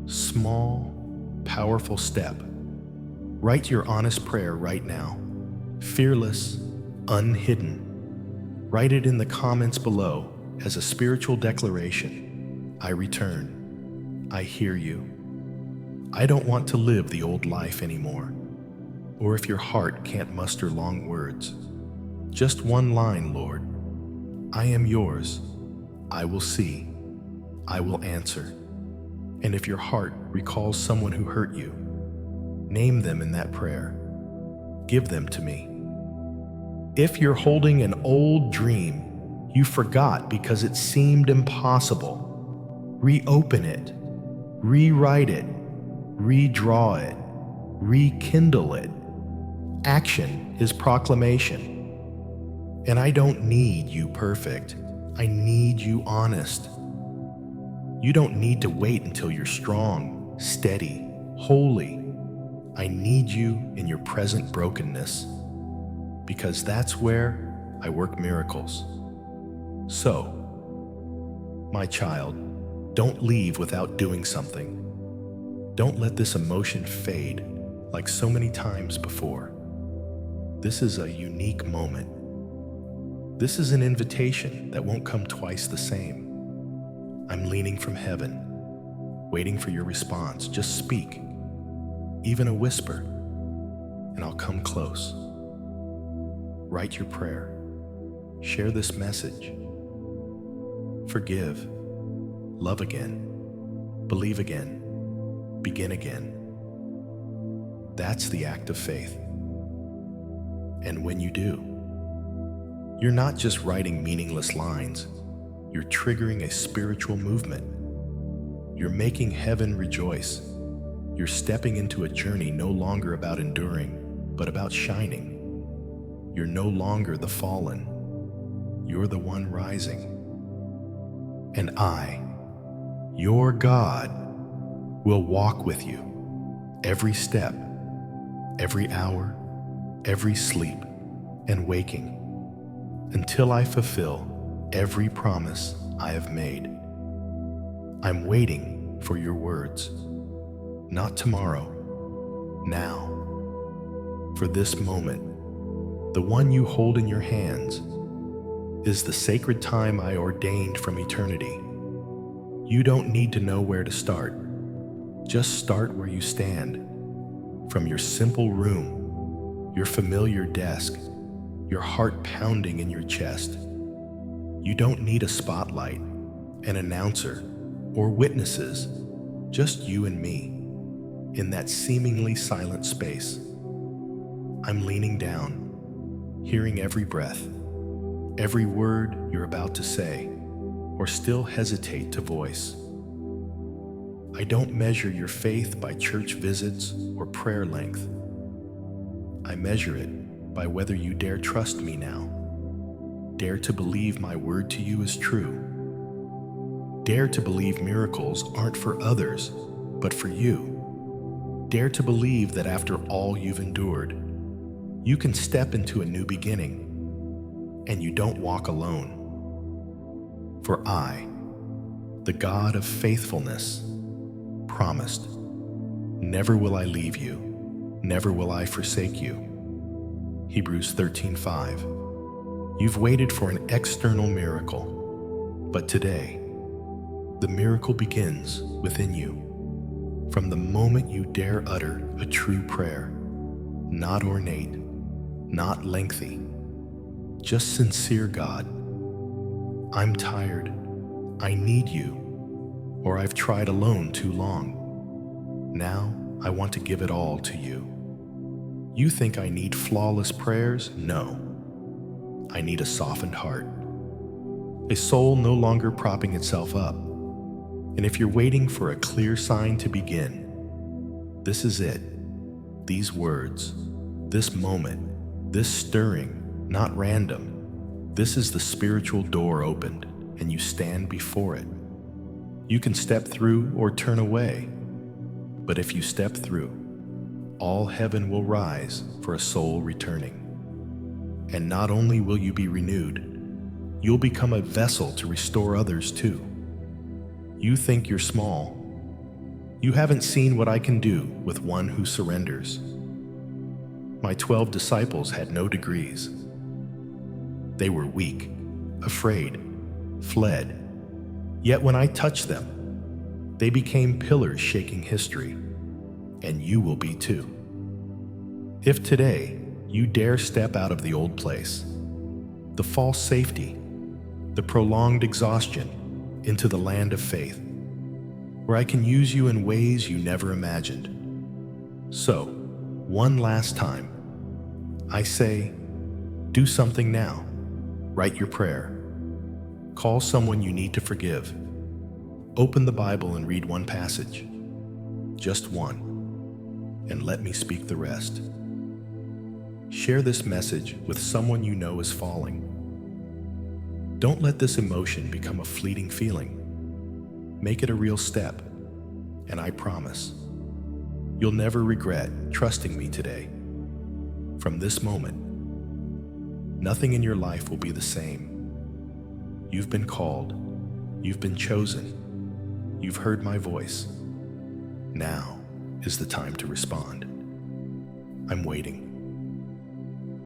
A: small, powerful step. Write your honest prayer right now, fearless, unhidden. Write it in the comments below as a spiritual declaration. I return. I hear you. I don't want to live the old life anymore. Or if your heart can't muster long words, just one line, Lord. I am yours. I will see. I will answer. And if your heart recalls someone who hurt you, name them in that prayer. Give them to me. If you're holding an old dream you forgot because it seemed impossible, reopen it, rewrite it, redraw it, rekindle it. Action is proclamation. And I don't need you perfect. I need you honest. You don't need to wait until you're strong, steady, holy. I need you in your present brokenness, because that's where I work miracles. So, my child, don't leave without doing something. Don't let this emotion fade like so many times before. This is a unique moment. This is an invitation that won't come twice the same. I'm leaning from heaven, waiting for your response. Just speak, even a whisper, and I'll come close. Write your prayer. Share this message. Forgive. Love again. Believe again. Begin again. That's the act of faith. And when you do, you're not just writing meaningless lines. You're triggering a spiritual movement. You're making heaven rejoice. You're stepping into a journey no longer about enduring, but about shining. You're no longer the fallen. You're the one rising. And I, your God, will walk with you every step, every hour, every sleep and waking, until I fulfill every promise I have made. I'm waiting for your words, not tomorrow, now. For this moment, the one you hold in your hands, is the sacred time I ordained from eternity. You don't need to know where to start. Just start where you stand, from your simple room, your familiar desk, your heart pounding in your chest. You don't need a spotlight, an announcer, or witnesses, just you and me, in that seemingly silent space. I'm leaning down, hearing every breath, every word you're about to say, or still hesitate to voice. I don't measure your faith by church visits or prayer length. I measure it by whether you dare trust me now. Dare to believe my word to you is true. Dare to believe miracles aren't for others, but for you. Dare to believe that after all you've endured, you can step into a new beginning, and you don't walk alone. For I, the God of faithfulness, promised, never will I leave you, never will I forsake you. Hebrews 13:5. You've waited for an external miracle, but today, the miracle begins within you. From the moment you dare utter a true prayer, not ornate, not lengthy, just sincere. God, I'm tired, I need you, or I've tried alone too long. Now I want to give it all to you. You think I need flawless prayers? No. I need a softened heart, a soul no longer propping itself up. And if you're waiting for a clear sign to begin, this is it. These words, this moment, this stirring, not random. This is the spiritual door opened, and you stand before it. You can step through or turn away, but if you step through, all heaven will rise for a soul returning. And not only will you be renewed, you'll become a vessel to restore others too. You think you're small. You haven't seen what I can do with one who surrenders. My 12 disciples had no degrees. They were weak, afraid, fled. Yet when I touched them, they became pillars shaking history. And you will be too. If today you dare step out of the old place, the false safety, the prolonged exhaustion, into the land of faith, where I can use you in ways you never imagined. So, one last time, I say, do something now. Write your prayer. Call someone you need to forgive. Open the Bible and read one passage. Just one. And let me speak the rest. Share this message with someone you know is falling. Don't let this emotion become a fleeting feeling. Make it a real step, and I promise, you'll never regret trusting me today. From this moment, nothing in your life will be the same. You've been called, you've been chosen, you've heard my voice. Now is the time to respond. I'm waiting.